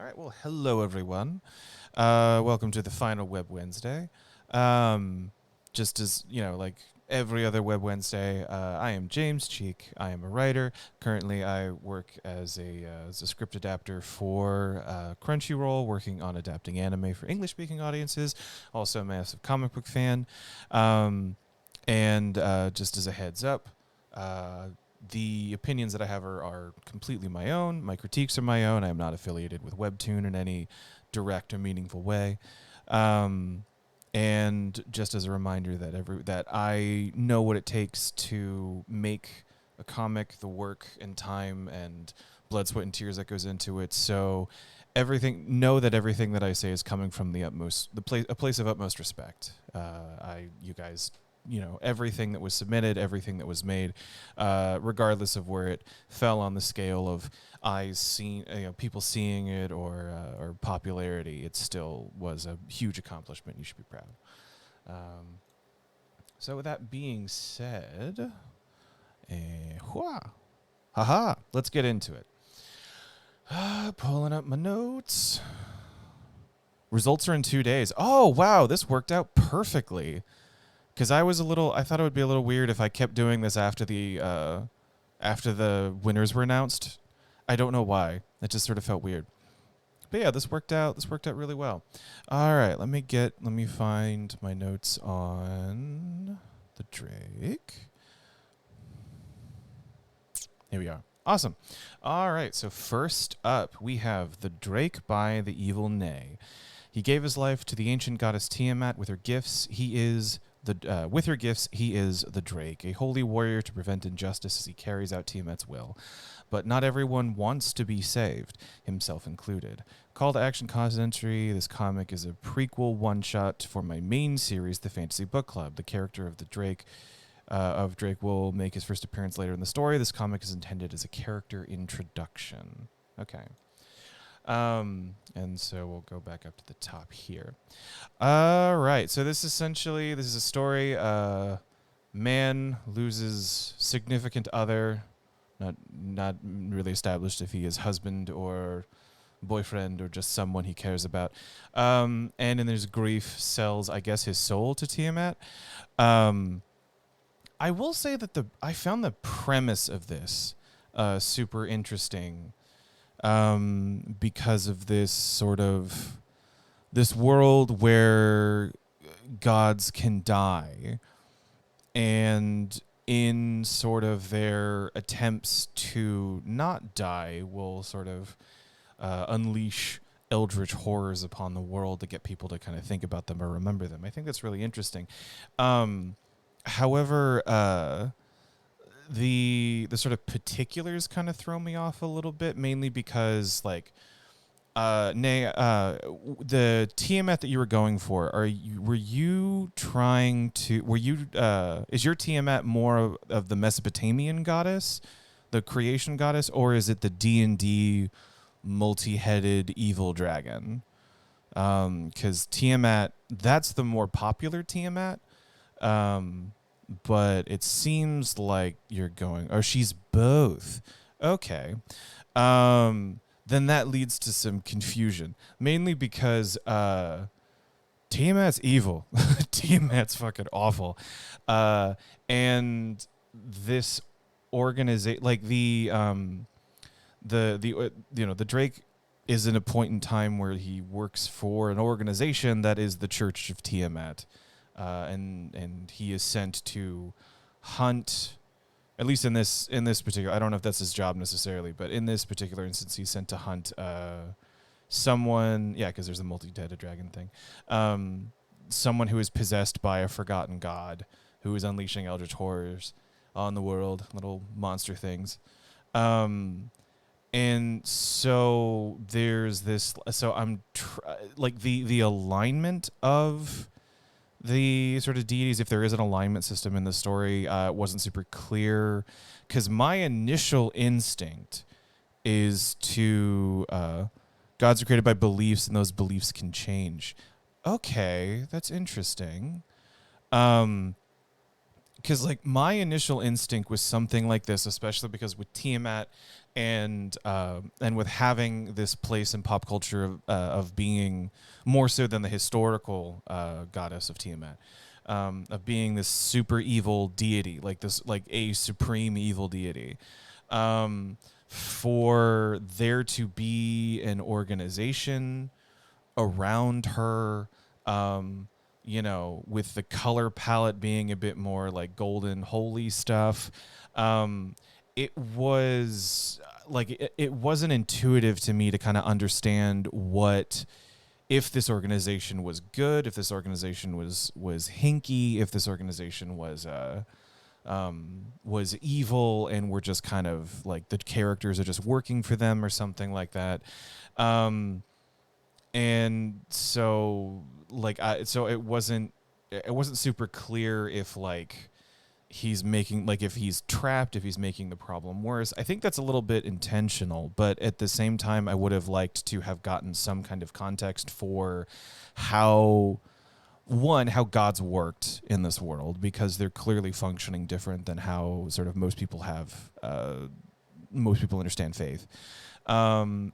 right. Well, hello everyone. Welcome to the final Web Wednesday. Just as like every other Web Wednesday, I am James Cheek. I am a writer. Currently, I work as a script adapter for Crunchyroll, working on adapting anime for English-speaking audiences. Also, a massive comic book fan. And just as a heads up. The opinions that I have are completely my own. My critiques are my own. I am not affiliated with Webtoon in any direct or meaningful way. And just as a reminder that I know what it takes to make a comic, the work and time and blood, sweat, and tears that goes into it. So know that everything that I say is coming from a place of utmost respect. You guys, everything that was submitted, everything that was made, regardless of where it fell on the scale of eyes seen, people seeing it or popularity, it still was a huge accomplishment. You should be proud. So with that being said, let's get into it. Pulling up my notes. Results are in 2 days. Oh wow, this worked out perfectly. Because I thought it would be a little weird if I kept doing this after the winners were announced. I don't know why. It just sort of felt weird. But yeah, this worked out really well. All right, let me find my notes on the Drake. Here we are. Awesome. All right, so first up, we have The Drake by the Evil Nay. He gave his life to the ancient goddess Tiamat with her gifts. With her gifts, he is the Drake, a holy warrior to prevent injustice as he carries out Tiamat's will. But not everyone wants to be saved, himself included. Call to Action Content Entry. This comic is a prequel one-shot for my main series, The Fantasy Book Club. The character of the Drake will make his first appearance later in the story. This comic is intended as a character introduction. Okay. And so we'll go back up to the top here. All right. So this is a story. Man loses significant other, not really established if he is husband or boyfriend or just someone he cares about. And in his grief sells, I guess, his soul to Tiamat. I will say that I found the premise of this super interesting. Because of this world where gods can die, and in sort of their attempts to not die will sort of unleash eldritch horrors upon the world to get people to kind of think about them or remember them. I think that's really interesting. However, the sort of particulars kind of throw me off a little bit, mainly because the Tiamat that you were going for, is your Tiamat more of the Mesopotamian goddess, the creation goddess, or is it the D&D multi-headed evil dragon? Because Tiamat, that's the more popular Tiamat. But it seems like you're going, or she's both. Okay. Then that leads to some confusion, mainly because Tiamat's evil. Tiamat's fucking awful. And this organization, like the Drake is in a point in time where he works for an organization that is the Church of Tiamat. And he is sent to hunt, at least in this particular, I don't know if that's his job necessarily, but in this particular instance, he's sent to hunt someone, because there's a multi-headed dragon thing, someone who is possessed by a forgotten god who is unleashing eldritch horrors on the world, little monster things. And so there's this, so I'm the alignment of the sort of deities, if there is an alignment system in the story, wasn't super clear, because my initial instinct is to gods are created by beliefs, and those beliefs can change. Okay, that's interesting. Because because like my initial instinct was something like this, especially because with Tiamat and with having this place in pop culture of being more so than the historical goddess of Tiamat, of being this super evil deity, like this, like a supreme evil deity. For there to be an organization around her, with the color palette being a bit more like golden holy stuff, it was like it wasn't intuitive to me to kind of understand what, if this organization was good, if this organization was hinky, if this organization was evil, and we're just kind of like the characters are just working for them or something like that. And so like so it wasn't super clear if like he's making, like if he's trapped, if he's making the problem worse. I think that's a little bit intentional, but at the same time I would have liked to have gotten some kind of context for how gods worked in this world, because they're clearly functioning different than how sort of most people understand faith. And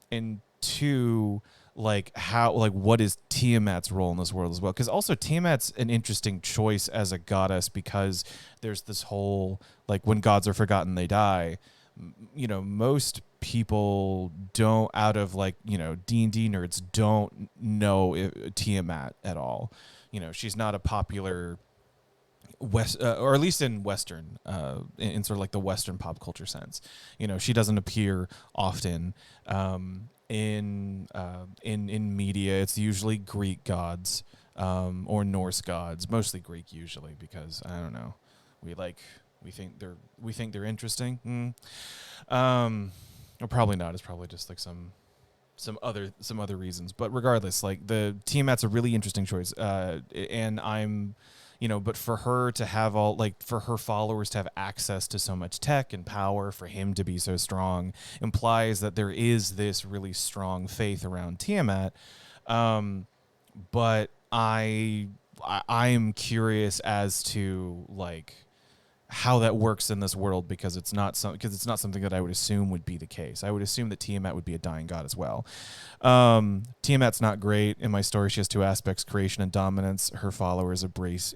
two, like how, like what is Tiamat's role in this world as well? Because also Tiamat's an interesting choice as a goddess, because there's this whole like when gods are forgotten they die. Most people don't, out of like D&D nerds, don't know Tiamat at all. She's not a popular or at least in Western, in sort of like the Western pop culture sense. She doesn't appear often in media. It's usually Greek gods or Norse gods, mostly Greek usually, because I don't know, we think they're interesting. Or probably not. It's probably just like some other reasons. But regardless, like the Tiamat's a really interesting choice, and I'm. But for her to have for her followers to have access to so much tech and power, for him to be so strong, implies that there is this really strong faith around Tiamat. But I am curious as to like how that works in this world, because it's not something that I would assume would be the case. I would assume that Tiamat would be a dying god as well. Tiamat's not great in my story. She has two aspects: creation and dominance. Her followers embrace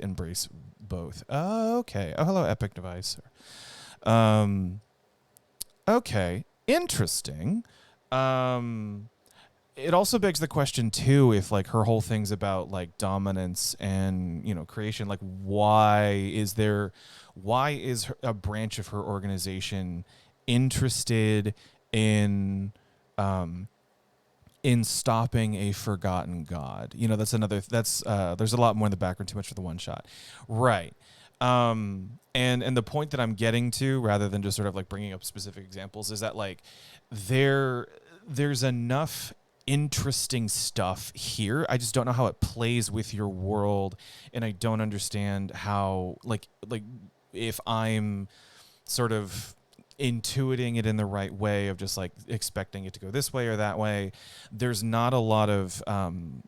both. Okay. Oh, hello, Epic Device. Okay, interesting. It also begs the question too, if like her whole thing's about like dominance and creation, like why is a branch of her organization interested in stopping a forgotten god? There's a lot more in the background, too much for the one shot, right? And the point that I'm getting to, rather than just sort of like bringing up specific examples, is that like there's enough interesting stuff here. I just don't know how it plays with your world, and I don't understand how like if I'm sort of intuiting it in the right way, of just like expecting it to go this way or that way. There's not a lot of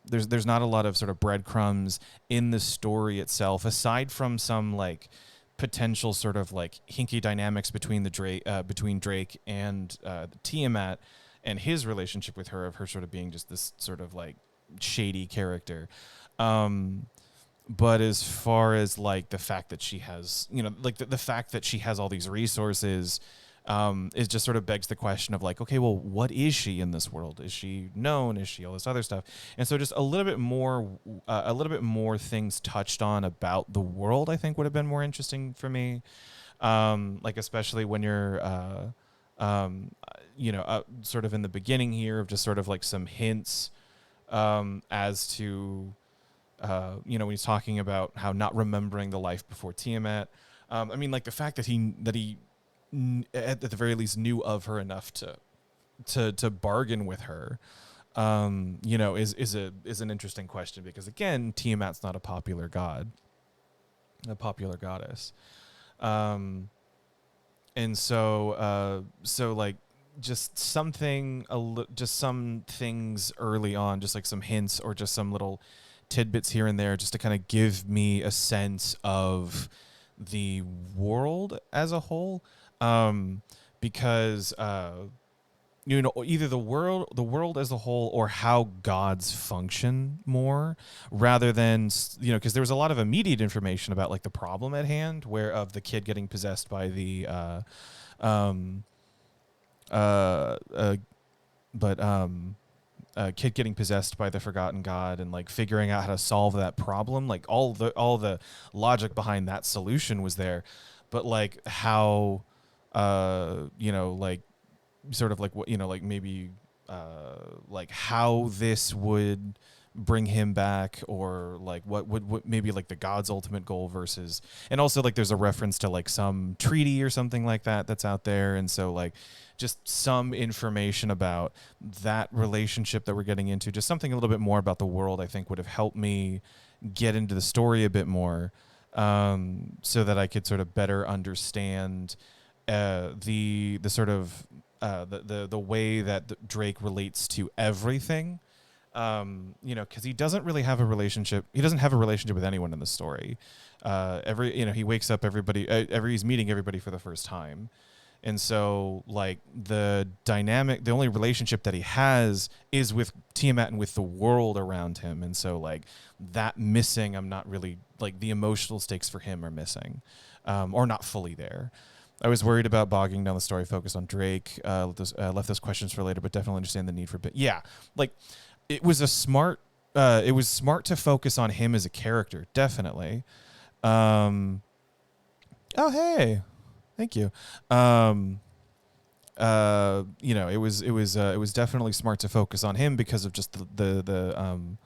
there's not a lot of sort of breadcrumbs in the story itself, aside from some like potential sort of like hinky dynamics between between Drake and Tiamat, and his relationship with her, of her sort of being just this sort of like shady character. But as far as like the fact that she has, like the fact that she has all these resources, it just sort of begs the question of like, okay, well, what is she in this world? Is she known? Is she all this other stuff? And so just a little bit more things touched on about the world, I think would have been more interesting for me. Like especially when you're, sort of in the beginning here, of just sort of like some hints as to, when he's talking about how not remembering the life before Tiamat. I mean, like the fact that he at the very least knew of her enough to bargain with her, is an interesting question, because again, Tiamat's not a popular goddess. And so like just some things early on, just like some hints or just some little tidbits here and there, just to kind of give me a sense of the world as a whole, um, because either the world as a whole, or how gods function more, rather than because there was a lot of immediate information about like the problem at hand, where of the kid getting possessed by the um, uh, uh, but kid getting possessed by the forgotten god, and like figuring out how to solve that problem. Like all the logic behind that solution was there, but like how like sort of like what like maybe like how this would bring him back, or like what maybe like the god's ultimate goal versus. And also like there's a reference to like some treaty or something like that that's out there, and so like just some information about that relationship that we're getting into, just something a little bit more about the world, I think would have helped me get into the story a bit more, so that I could sort of better understand the sort of the way that Drake relates to everything. Because he doesn't really have a relationship. He doesn't have a relationship with anyone in the story. He wakes up he's meeting everybody for the first time. And so like the only relationship that he has is with Tiamat and with the world around him. And so like that missing, I'm not really like the emotional stakes for him are missing, or not fully there. I was worried about bogging down the story focus on Drake. Left those questions for later, but definitely understand the need for yeah, like it was smart to focus on him as a character, definitely. Um, oh hey, thank you. It was definitely smart to focus on him because of just the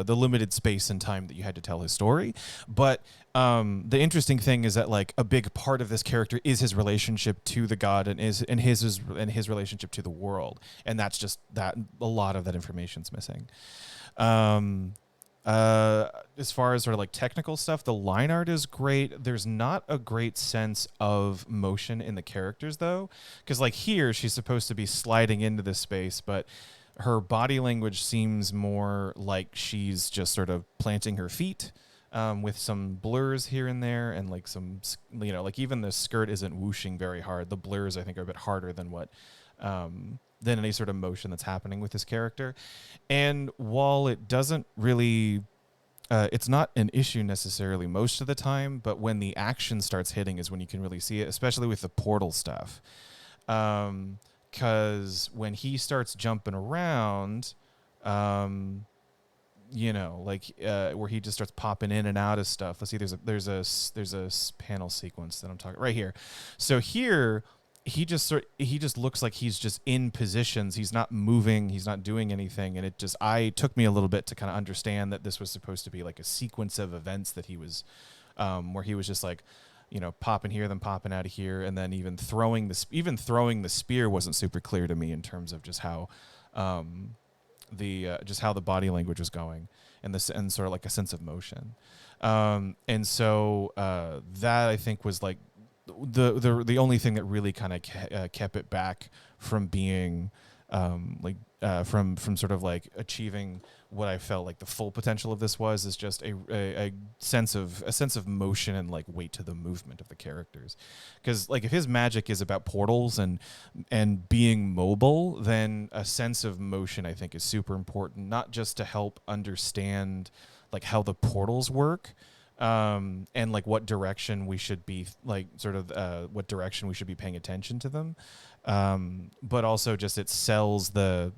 limited space and time that you had to tell his story. But the interesting thing is that like a big part of this character is his relationship to the god, and his relationship to the world, and that's just that a lot of that information's missing. Um, as far as sort of like technical stuff, the line art is great. There's not a great sense of motion in the characters though, because like here she's supposed to be sliding into this space, but her body language seems more like she's just sort of planting her feet, with some blurs here and there, and like some, like even the skirt isn't whooshing very hard. The blurs I think are a bit harder than what than any sort of motion that's happening with this character. And while it doesn't really it's not an issue necessarily most of the time, but when the action starts hitting is when you can really see it, especially with the portal stuff. Because when he starts jumping around, where he just starts popping in and out of stuff. Let's see, there's a panel sequence that I'm talking right here. So here he just looks like he's just in positions. He's not moving. He's not doing anything. And it took me a little bit to kind of understand that this was supposed to be like a sequence of events that he was, where he was just like, popping here, then popping out of here, and then even throwing the spear wasn't super clear to me in terms of just how, just how the body language was going, and sort of like a sense of motion. And so that I think was like the only thing that really kind of kept it back from being from sort of like achieving what I felt like the full potential of this is just a sense of motion and like weight to the movement of the characters. Because like if his magic is about portals and being mobile, then a sense of motion I think is super important, not just to help understand like how the portals work, and like what direction we should be what direction we should be paying attention to them, but also just it sells the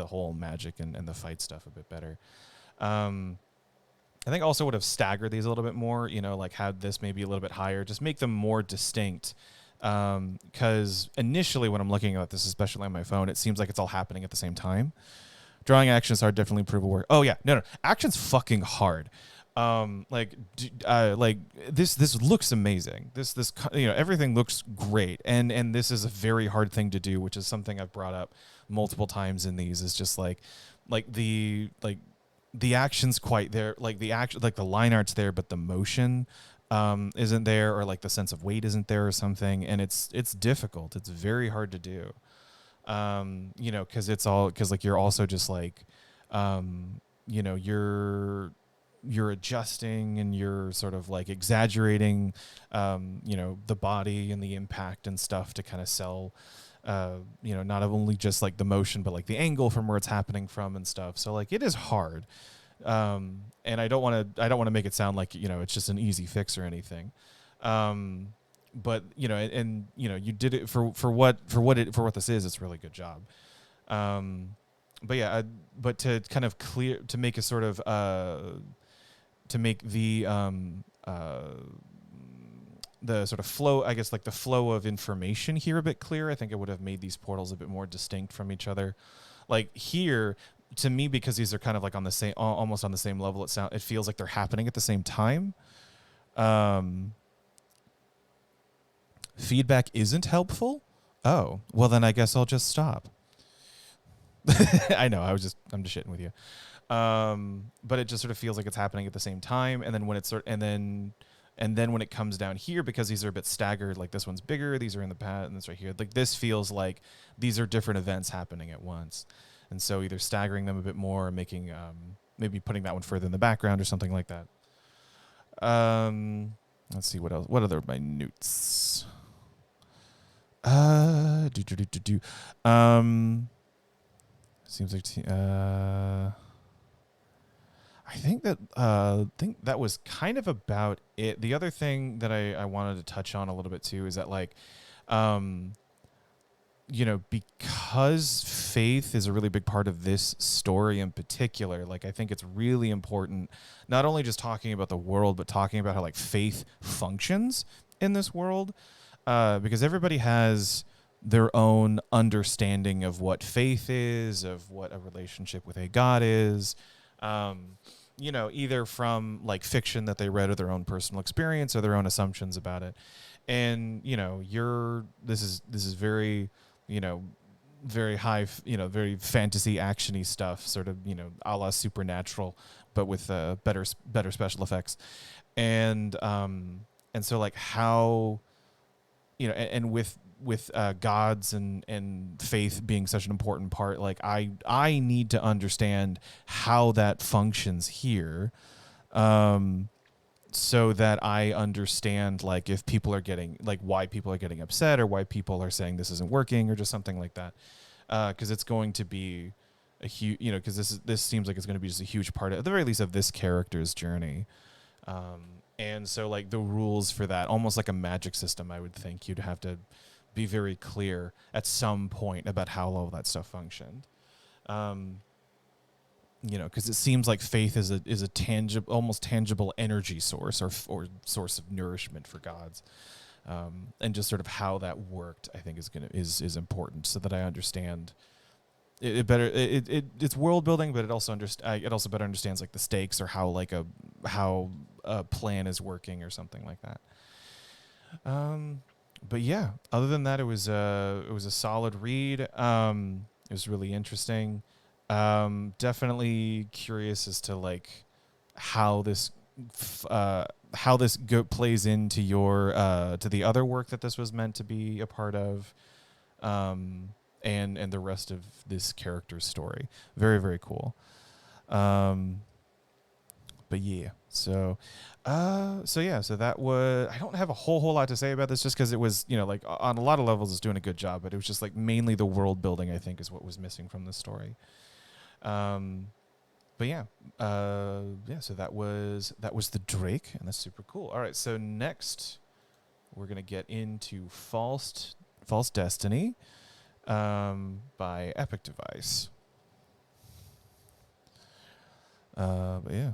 whole magic and the fight stuff a bit better. I think also would have staggered these a little bit more, like had this maybe a little bit higher, just make them more distinct, because initially when I'm looking at this, especially on my phone, it seems like it's all happening at the same time. Drawing actions hard, definitely improve work. Oh yeah, no, action's fucking hard. Like this looks amazing. This everything looks great, and this is a very hard thing to do, which is something I've brought up multiple times in these. Is just like the action's quite there, like the action, like the line art's there, but the motion isn't there, or like the sense of weight isn't there or something, and it's difficult. It's very hard to do. Because like you're also just like you're you're adjusting and you're sort of like exaggerating, the body and the impact and stuff to kind of sell, not only just like the motion, but like the angle from where it's happening from and stuff. So like it is hard. And I don't want to make it sound like, it's just an easy fix or anything. But you did it for what this is. It's a really good job. But yeah, but to kind of to make a sort of, to make the sort of flow, I guess, like the flow of information here a bit clearer, I think it would have made these portals a bit more distinct from each other. Like here, to me, because these are kind of like on the same, almost on the same level, it feels like they're happening at the same time. Feedback isn't helpful. Oh, well then I guess I'll just stop. I know, I'm just shitting with you. But it just sort of feels like it's happening at the same time, and then when it's and then when it comes down here, because these are a bit staggered, like this one's bigger, these are in the pad, and this right here, like this feels like these are different events happening at once. And so either staggering them a bit more or making, maybe putting that one further in the background or something like that. Let's see what else. What other minutes? Seems like I think that was kind of about it. The other thing that I wanted to touch on a little bit too is that like, because faith is a really big part of this story in particular, like I think it's really important, not only just talking about the world, but talking about how like faith functions in this world, because everybody has their own understanding of what faith is, of what a relationship with a God is, either from like fiction that they read or their own personal experience or their own assumptions about it. And, this is very, very high, very fantasy actiony stuff, sort of, a la Supernatural, but with better special effects. And so like how, and with gods and faith being such an important part, like I need to understand how that functions here, so that I understand like if people are getting like why people are getting upset or why people are saying this isn't working or just something like that, because it's going to be a huge, because this seems like it's going to be just a huge part at the very least of this character's journey. And so like the rules for that, almost like a magic system, I would think you'd have to be very clear at some point about how all that stuff functioned. Because it seems like faith is a tangible, almost tangible energy source or source of nourishment for gods, and just sort of how that worked, I think is important, so that I understand it better. It's world building, but it also better understands like the stakes or how a plan is working or something like that. But yeah, other than that, it was a solid read. It was really interesting. Definitely curious as to like how this plays into your to the other work that this was meant to be a part of, and the rest of this character's story. Very, very cool. But yeah, so that was, I don't have a whole lot to say about this, just because it was, like on a lot of levels it's doing a good job, but it was just like mainly the world building, I think, is what was missing from the story. But yeah, so that was the Drake, and that's super cool. All right, so next we're gonna get into False Destiny, by Epic Device. But yeah.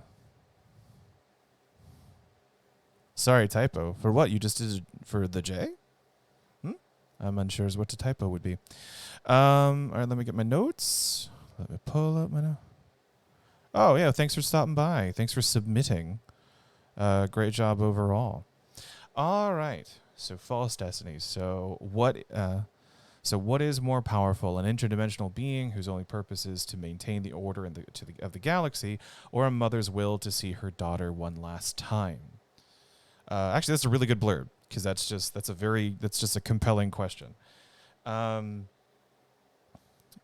Sorry, typo. For what? You just did for the J? I'm unsure as what the typo would be. All right, let me get my notes. Let me pull up my notes. Oh, yeah, thanks for stopping by. Thanks for submitting. Great job overall. All right, so False Destiny. So what is more powerful, an interdimensional being whose only purpose is to maintain the order of the galaxy, or a mother's will to see her daughter one last time? Actually, that's a really good blurb, because that's just a compelling question.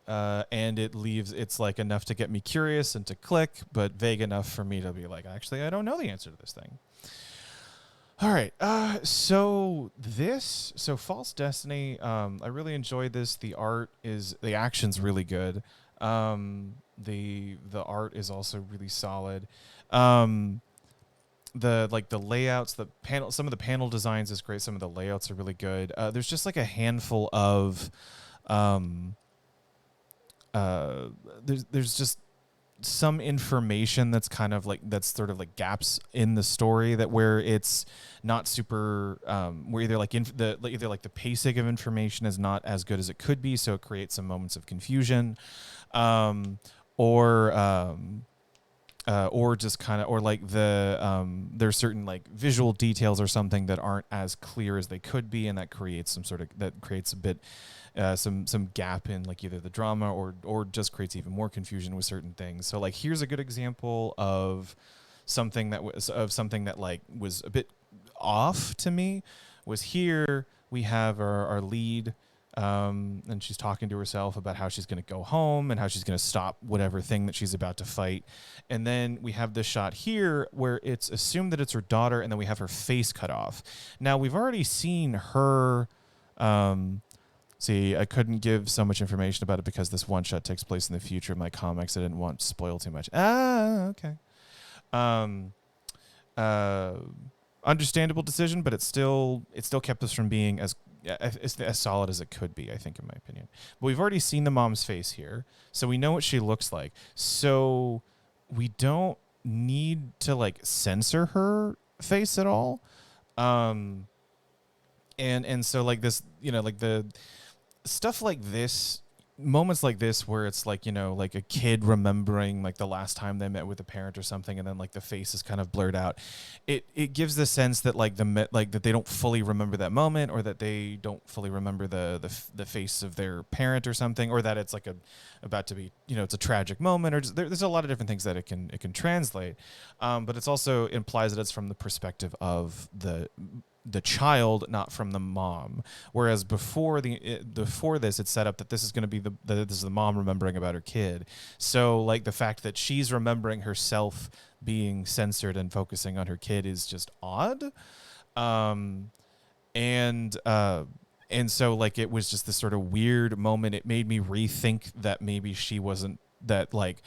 and it's like enough to get me curious and to click, but vague enough for me to be like, actually, I don't know the answer to this thing. All right, so False Destiny, I really enjoyed this. The action's really good. The art is also really solid. The layouts, some of the panel designs is great. Some of the layouts are really good. There's just like a handful of, there's just some information that's kind of like that's sort of like gaps in the story that where it's not super where either like either like the pacing of information is not as good as it could be, so it creates some moments of confusion, or just kind of, or like there's certain like visual details or something that aren't as clear as they could be, and that creates a bit some gap in like either the drama or just creates even more confusion with certain things. So like here's a good example of something that like was a bit off to me. Was here we have our lead, and she's talking to herself about how she's going to go home and how she's going to stop whatever thing that she's about to fight. And then we have this shot here where it's assumed that it's her daughter, and then we have her face cut off. Now, we've already seen her... see, I couldn't give so much information about it because this one shot takes place in the future of my comics. I didn't want to spoil too much. Okay. Understandable decision, but it still kept us from being as solid as it could be, I think, in my opinion. But we've already seen the mom's face here, so we know what she looks like. So we don't need to like censor her face at all. And so like this, like the stuff like this, moments like this where it's like, like a kid remembering like the last time they met with a parent or something, and then like the face is kind of blurred out. It gives the sense that like that they don't fully remember that moment, or that they don't fully remember the face of their parent or something, or that it's like about to be, it's a tragic moment, or just, there's a lot of different things that it can translate. But it's also implies that it's from the perspective of the child, not from the mom. Whereas before this, it's set up that this is going to be this is the mom remembering about her kid. So like the fact that she's remembering herself being censored and focusing on her kid is just odd. And so like it was just this sort of weird moment. It made me rethink that maybe she wasn't, that like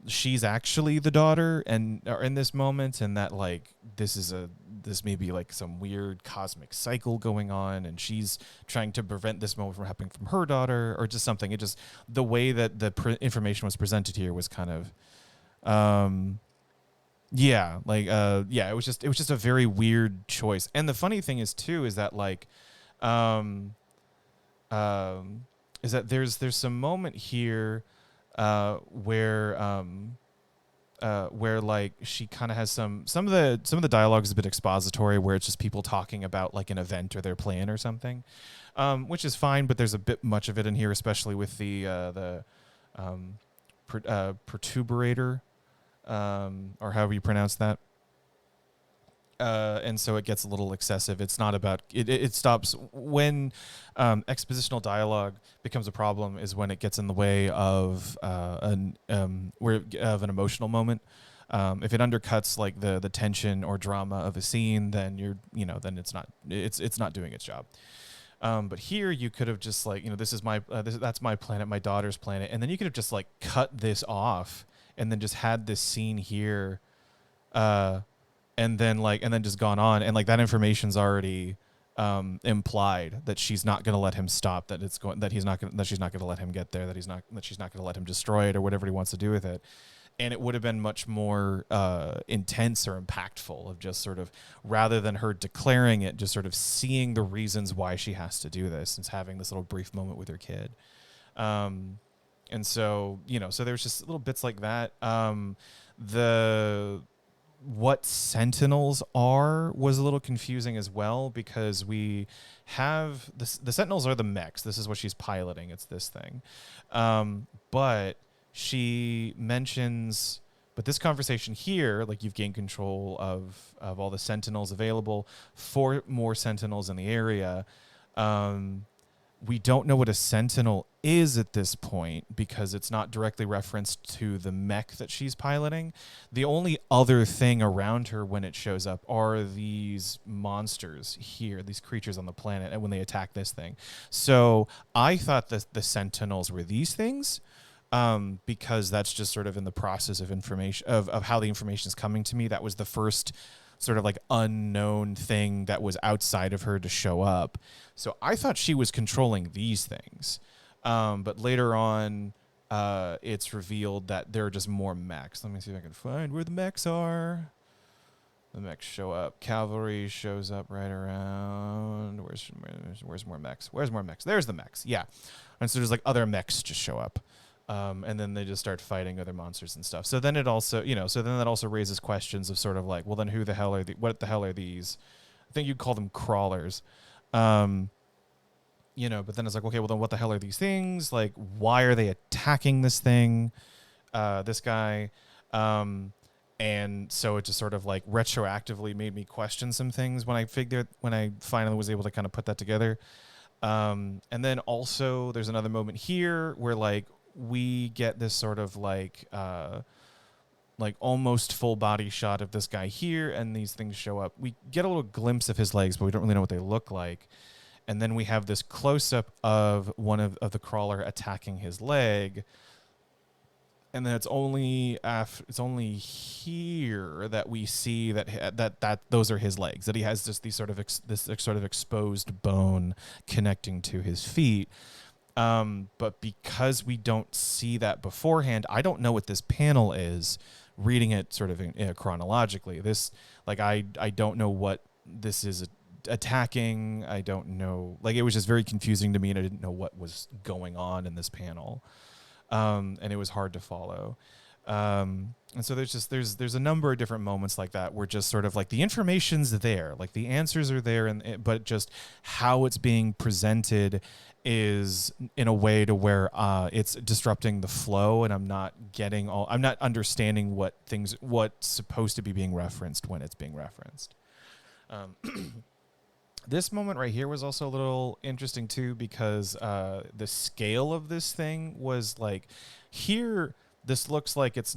she's actually the daughter or in this moment, and that like this may be like some weird cosmic cycle going on, and she's trying to prevent this moment from happening from her daughter, or just something. It just, the way that the information was presented here was kind of it was just a very weird choice. And the funny thing is too is that like is that there's some moment here where like she kind of has some of the dialogue is a bit expository, where it's just people talking about like an event or their plan or something, which is fine, but there's a bit much of it in here, especially with the perturbator, or however you pronounce that. And so it gets a little excessive. It's not about it stops when expositional dialogue becomes a problem, is when it gets in the way of an emotional moment. If it undercuts like the tension or drama of a scene, then then it's not doing its job. But here you could have just like, this is that's my planet, my daughter's planet, and then you could have just like cut this off and then just had this scene here, and then just gone on, and like that information's already implied that she's not going to let him stop, that she's not going to let him get there, that she's not going to let him destroy it or whatever he wants to do with it. And it would have been much more intense or impactful, of just sort of, rather than her declaring it, just sort of seeing the reasons why she has to do this, and having this little brief moment with her kid. And so, so there's just little bits like that. What Sentinels are was a little confusing as well, because we have the Sentinels are the mechs. This is what she's piloting. It's this thing. But she mentions, but this conversation here, like, you've gained control of all the Sentinels available, 4 more Sentinels in the area. We don't know what a sentinel is at this point because it's not directly referenced to the mech that she's piloting. The only other thing around her when it shows up are these monsters here, these creatures on the planet, and when they attack this thing. So I thought that the sentinels were these things, because that's just sort of in the process of information of how the information is coming to me. That was the first sort of like unknown thing that was outside of her to show up. So I thought she was controlling these things. But later on, it's revealed that there are just more mechs. Let me see if I can find where the mechs are. The mechs show up. Cavalry shows up right around. Where's more mechs? Where's more mechs? There's the mechs. Yeah. And so there's like other mechs just show up. And then they just start fighting other monsters and stuff. So then it also, so then that also raises questions of sort of like, well, then what the hell are these? I think you'd call them crawlers. But then it's like, okay, well then what the hell are these things? Like, why are they attacking this thing, this guy? And so it just sort of like retroactively made me question some things when I finally was able to kind of put that together. And then also there's another moment here where like, we get this sort of like almost full body shot of this guy here, and these things show up. We get a little glimpse of his legs, but we don't really know what they look like. And then we have this close up of one of the crawler attacking his leg. And then it's only here that we see that those are his legs, that he has just this sort of exposed bone connecting to his feet. But because we don't see that beforehand, I don't know what this panel is. Reading it sort of chronologically, I don't know what this is attacking. I don't know. Like, it was just very confusing to me, and I didn't know what was going on in this panel. And it was hard to follow. And so there's a number of different moments like that where just sort of like the information's there, like the answers are there, but just how it's being presented is in a way to where it's disrupting the flow, and I'm not understanding what's supposed to be being referenced when it's being referenced. This moment right here was also a little interesting too, because the scale of this thing was like, here, this looks like it's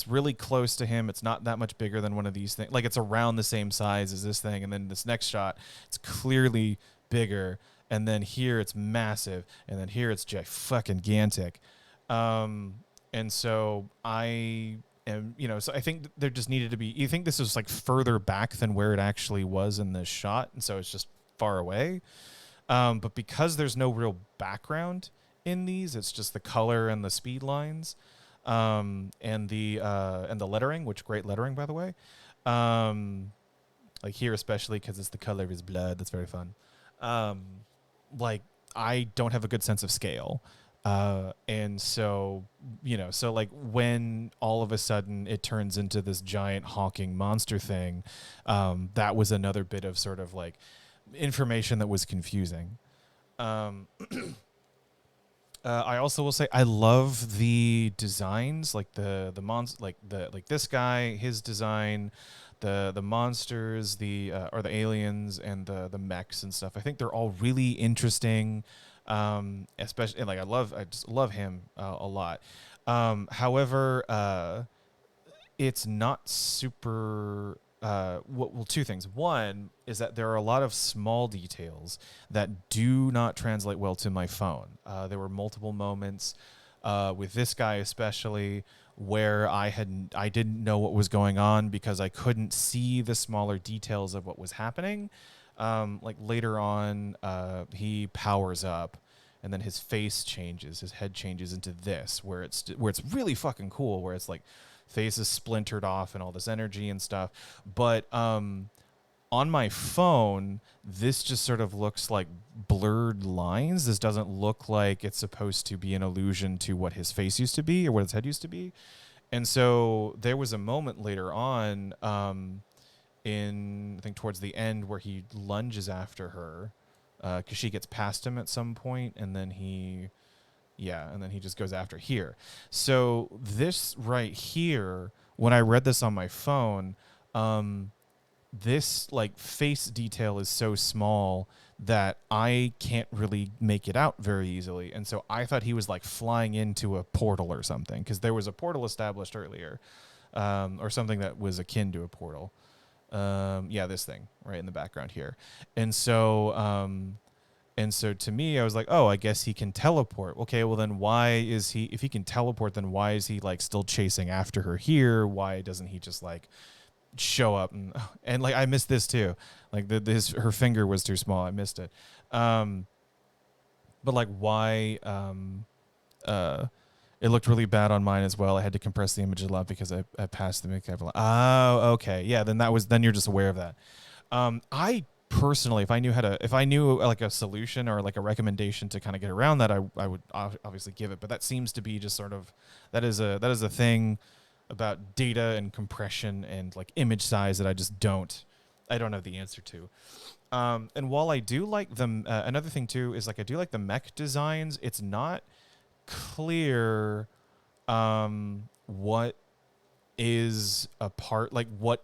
really close to him. It's not that much bigger than one of these things. Like, it's around the same size as this thing. And then this next shot, it's clearly bigger. And then here it's massive. And then here it's fucking gigantic. And so I am, so I think there just needed to be, you think this was like further back than where it actually was in this shot. And so it's just far away. But because there's no real background in these, it's just the color and the speed lines, and the lettering, which great lettering, by the way. Like here, especially because it's the color of his blood. That's very fun. Like, I don't have a good sense of scale. And so, so like when all of a sudden it turns into this giant honking monster thing, that was another bit of sort of like information that was confusing. I also will say I love the designs, like like this guy, his design, the monsters, or the aliens and the mechs and stuff. I think they're all really interesting. Especially, like, I just love him a lot. However, it's not super. Well, two things. One is that there are a lot of small details that do not translate well to my phone. There were multiple moments with this guy especially where I didn't know what was going on because I couldn't see the smaller details of what was happening. Like later on, he powers up, and then his face changes, his head changes into this, where it's really fucking cool, where it's like face is splintered off and all this energy and stuff. But on my phone, this just sort of looks like blurred lines. This doesn't look like it's supposed to be an allusion to what his face used to be or what his head used to be. And so there was a moment later on, I think towards the end, where he lunges after her, because she gets past him at some point, and then he just goes after here. So this right here, when I read this on my phone, this like face detail is so small that I can't really make it out very easily. And so I thought he was like flying into a portal or something, because there was a portal established earlier, or something that was akin to a portal. Yeah, this thing right in the background here. And so to me, I was like, oh, I guess he can teleport. Okay, well then why is he, if he can teleport, then why is he like still chasing after her here? Why doesn't he just like show up and like I missed this too. Like her finger was too small. I missed it. But like why it looked really bad on mine as well. I had to compress the image a lot because I passed the makeup. Oh, okay. Yeah, then you're just aware of that. I personally, if I knew like a solution or like a recommendation to kind of get around that, I would obviously give it. But that seems to be just sort of, that is a thing about data and compression and like image size that I don't have the answer to. And while I do like them, another thing too is like I do like the mech designs. It's not clear what is a part, like what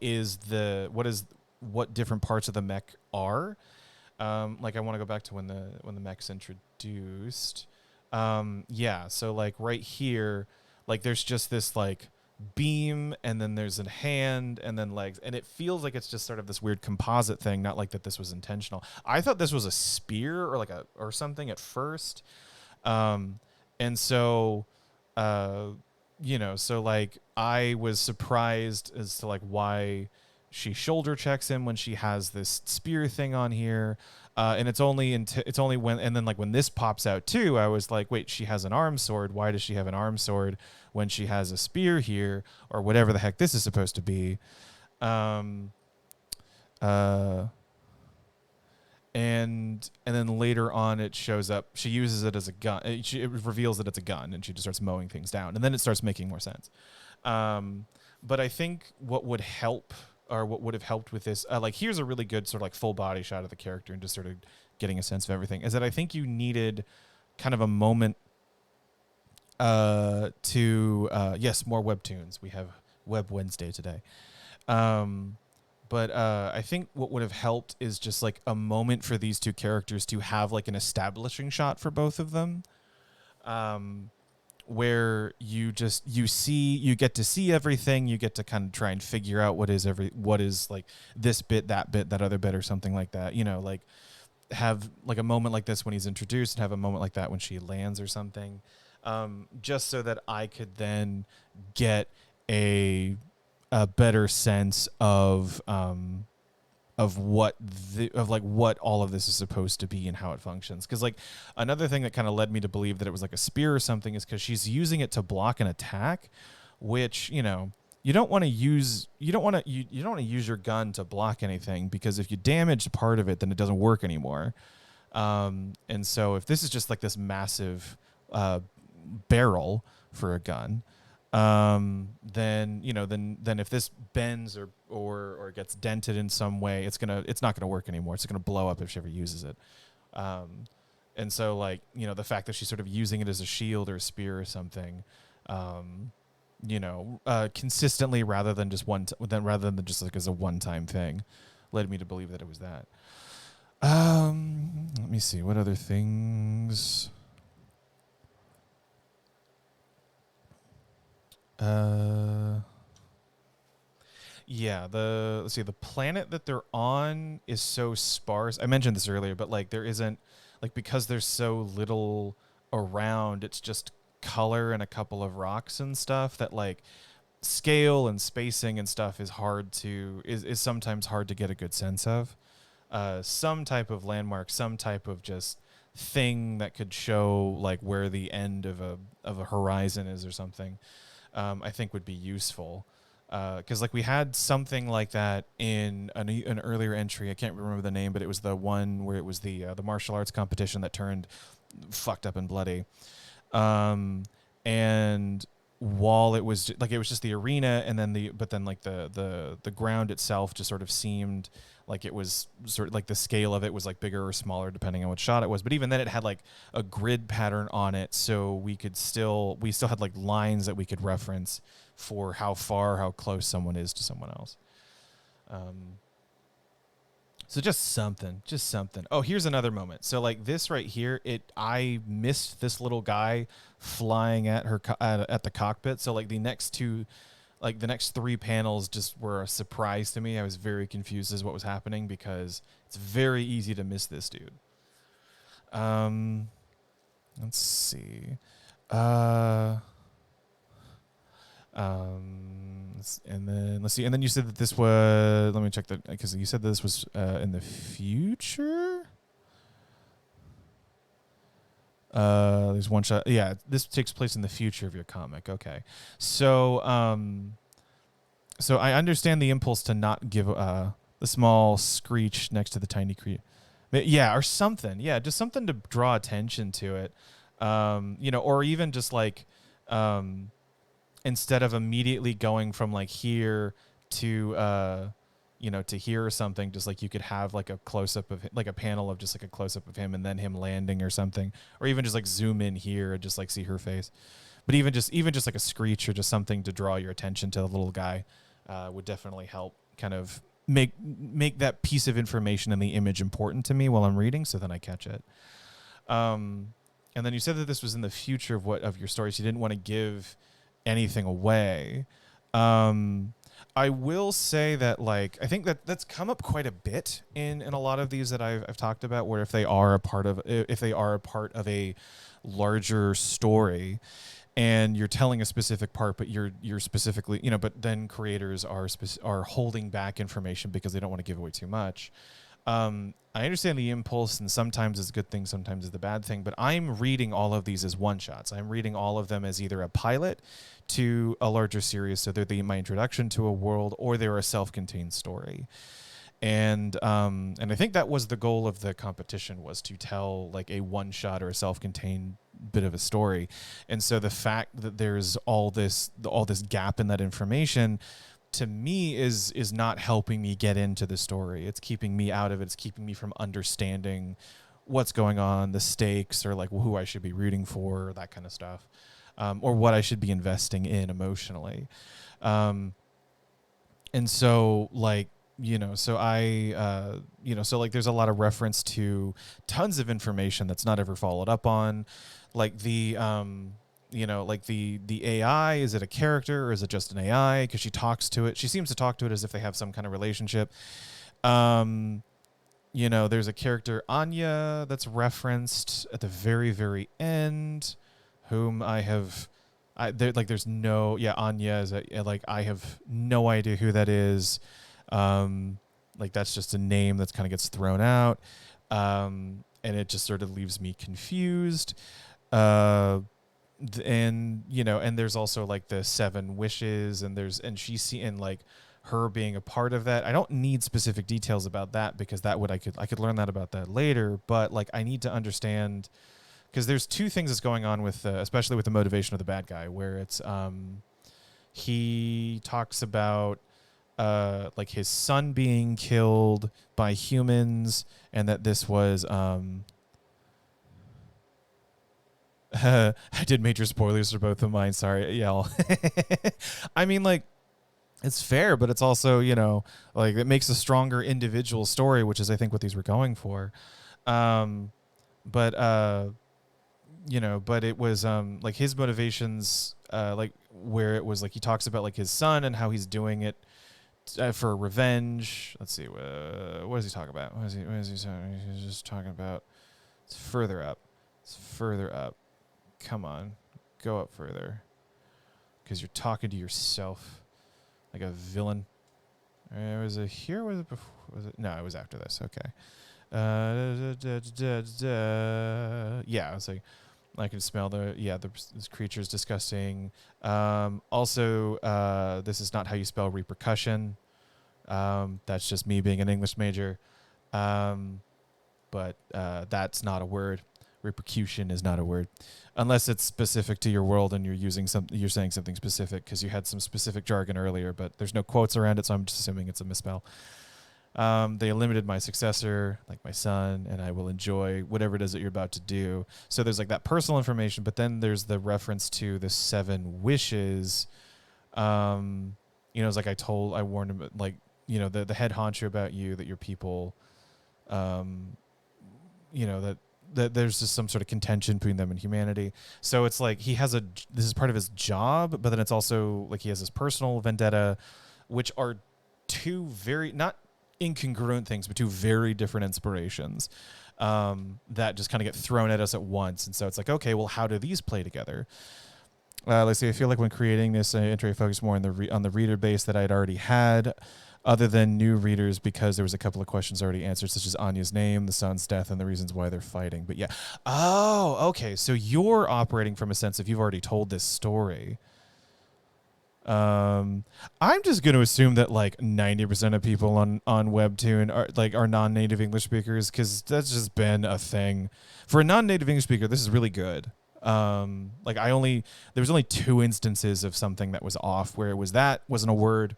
different parts of the mech are. Like I want to go back to when the mech's introduced. Yeah, so like right here, like there's just this like beam, and then there's a hand, and then legs, and it feels like it's just sort of this weird composite thing, not like that this was intentional. I thought this was a spear or like or something at first. And so so like I was surprised as to like why she shoulder checks him when she has this spear thing on here. And it's only when, and then like when this pops out too, I was like, wait, she has an arm sword. Why does she have an arm sword when she has a spear here, or whatever the heck this is supposed to be? And then later on it shows up, she uses it as a gun. It reveals that it's a gun, and she just starts mowing things down, and then it starts making more sense. But I think what would help, or what would have helped with this, like here's a really good sort of like full body shot of the character and just sort of getting a sense of everything, is that I think you needed kind of a moment to yes, more webtoons. We have Web Wednesday today. But I think what would have helped is just like a moment for these two characters to have like an establishing shot for both of them, where you get to see everything. You get to kind of try and figure out what is like this bit, that other bit, or something like that. Like have like a moment like this when he's introduced, and have a moment like that when she lands or something, just so that I could then get a better sense of what all of this is supposed to be and how it functions. Because like another thing that kind of led me to believe that it was like a spear or something is because she's using it to block an attack, which you don't want to use your gun to block anything, because if you damage part of it, then it doesn't work anymore. And so if this is just like this massive barrel for a gun, then if this bends or gets dented in some way, it's not gonna work anymore. It's gonna blow up if she ever uses it. And so like the fact that she's sort of using it as a shield or a spear or something, consistently, rather than just like as a one-time thing, led me to believe that it was that. Let me see what other things. Yeah, the planet that they're on is so sparse. I mentioned this earlier, but like there isn't, like, because there's so little around, it's just color and a couple of rocks and stuff, that like scale and spacing and stuff is sometimes hard to get a good sense of. Some type of landmark, some type of just thing that could show like where the end of a horizon is or something, I think would be useful. Because like we had something like that in an earlier entry. I can't remember the name, but it was the one where it was the martial arts competition that turned fucked up and bloody. And while it was just the arena, and then the ground itself just sort of seemed like it was sort of like the scale of it was like bigger or smaller depending on what shot it was. But even then, it had like a grid pattern on it, so we still had like lines that we could reference for how close someone is to someone else. So just something, just something. Oh, here's another moment. So like this right here, I missed this little guy flying at her at the cockpit. So like the next two, like the next three panels just were a surprise to me. I was very confused as what was happening because it's very easy to miss this dude. Let's see. Uh, and then let's see. And then you said that this was. Let me check that because you said that this was in the future. There's one shot. Yeah, this takes place in the future of your comic. Okay, so so I understand the impulse to not give the small screech next to the tiny creature. Yeah, or something. Yeah, just something to draw attention to it. Or even just like instead of immediately going from like here to to here or something, just like you could have like a close up of like a panel of just like a close up of him and then him landing or something, or even just like zoom in here and just like see her face. But even just like a screech or just something to draw your attention to the little guy would definitely help kind of make that piece of information and the image important to me while I'm reading, so then I catch it. And then you said that this was in the future of your stories. You didn't want to give anything away. I will say that like I think that's come up quite a bit in a lot of these that I've talked about, where if they are a part of a larger story and you're telling a specific part, but you're specifically, but then creators are holding back information because they don't want to give away too much. I understand the impulse, and sometimes it's a good thing, sometimes it's the bad thing, but I'm reading all of these as one-shots. I'm reading all of them as either a pilot to a larger series, so they're my introduction to a world, or they're a self-contained story. And I think that was the goal of the competition, was to tell like a one-shot or a self-contained bit of a story. And so the fact that there's all this gap in that information, to me is not helping me get into the story. It's keeping me out of it. It's keeping me from understanding what's going on, the stakes, or like who I should be rooting for, that kind of stuff, or what I should be investing in emotionally. And so like, so so like there's a lot of reference to tons of information that's not ever followed up on, like the like the AI, is it a character or is it just an AI? Because she seems to talk to it as if they have some kind of relationship. There's a character, Anya, that's referenced at the very, very end, whom there's no, Anya is like, I have no idea who that is. Like that's just a name that's kind of gets thrown out. And it just sort of leaves me confused. And there's also like the 7 wishes, and like her being a part of that. I don't need specific details about that because I could learn that about that later, but like I need to understand, because there's 2 things that's going on with especially with the motivation of the bad guy, where it's he talks about like his son being killed by humans, and that this was I did major spoilers for both of mine. Sorry. Yeah. I mean, like, it's fair, but it's also, like it makes a stronger individual story, which is, I think, what these were going for. But it was like his motivations, like where it was like he talks about like his son and how he's doing it for revenge. Let's see. What does he talk about? What is he talking? He's just talking about. It's further up. Come on, go up further, because you're talking to yourself like a villain. Was it here? Was it before? Was it? No, it was after this. Okay. Yeah, I was like, I can smell this creature's disgusting. Also, this is not how you spell repercussion. That's just me being an English major. But that's not a word. Repercussion is not a word, unless it's specific to your world and you're saying something specific, because you had some specific jargon earlier, but there's no quotes around it, so I'm just assuming it's a misspell. They eliminated my successor, like my son, and I will enjoy whatever it is that you're about to do. So there's like that personal information, but then there's the reference to the 7 wishes. It's like I warned him, like, the head honcho about you, that your people you know, that there's just some sort of contention between them and humanity. So it's like this is part of his job, but then it's also like he has his personal vendetta, which are two very, not incongruent things, but two very different inspirations that just kind of get thrown at us at once. And so it's like, okay, well, how do these play together? Let's see. I feel like when creating this entry, I focused more on the reader base that I'd already had, other than new readers, because there was a couple of questions already answered, such as Anya's name, the son's death, and the reasons why they're fighting. But yeah. Oh, okay. So you're operating from a sense of you've already told this story. I'm just going to assume that like 90% of people on Webtoon are non-native English speakers, because that's just been a thing. For a non-native English speaker, this is really good. Like there was only 2 instances of something that was off, where it wasn't a word.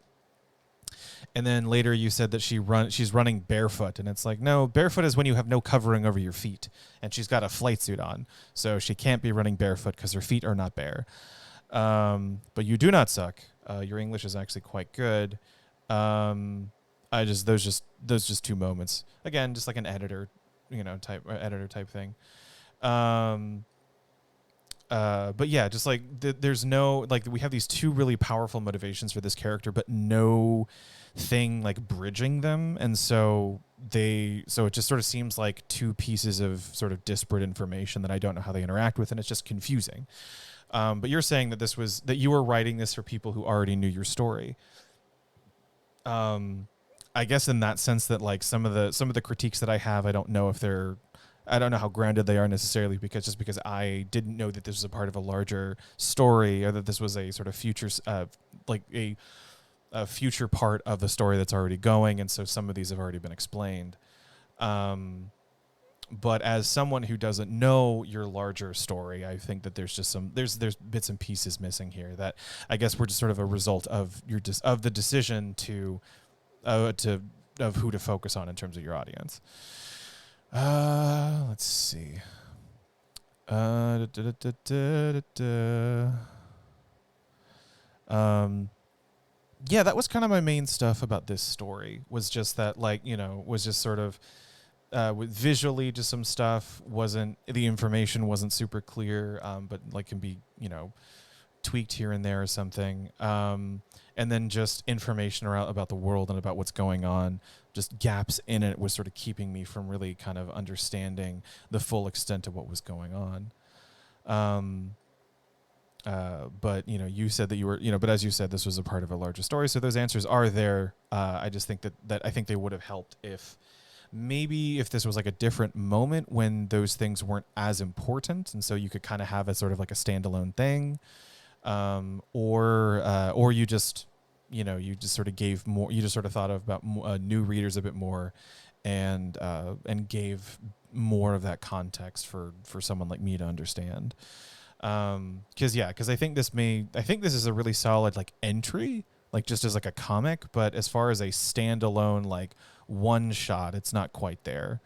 And then later you said that she's running barefoot, and it's like, no, barefoot is when you have no covering over your feet, and she's got a flight suit on, so she can't be running barefoot because her feet are not bare. But you do not suck. Your English is actually quite good. Those just 2 moments. Again, just like an editor type thing. But yeah, just like there's no, like, we have these 2 really powerful motivations for this character, but no thing like bridging them, and so it just sort of seems like 2 pieces of sort of disparate information that I don't know how they interact with, and it's just confusing. But you're saying that you were writing this for people who already knew your story. I guess in that sense that like some of the critiques that I have, I don't know how grounded they are necessarily, because I didn't know that this was a part of a larger story, or that this was a sort of future, like a future part of the story that's already going. And so some of these have already been explained. But as someone who doesn't know your larger story, I think that there's just there's bits and pieces missing here that I guess were just sort of a result of the decision of who to focus on in terms of your audience. Let's see. Yeah, that was kind of my main stuff about this story, was just that, like, was just sort of with visually just some stuff the information wasn't super clear, but like can be, tweaked here and there or something. And then just information about the world and about what's going on, just gaps in it, was sort of keeping me from really kind of understanding the full extent of what was going on. But you said that you were, but as you said, this was a part of a larger story, so those answers are there. I just think that I think they would have helped if this was like a different moment when those things weren't as important, and so you could kind of have a sort of like a standalone thing. Or you just, you just sort of gave more, you just sort of thought about new readers a bit more, and gave more of that context for someone like me to understand. Cause I think this is a really solid like entry, like just as like a comic, but as far as a standalone, like one shot, it's not quite there.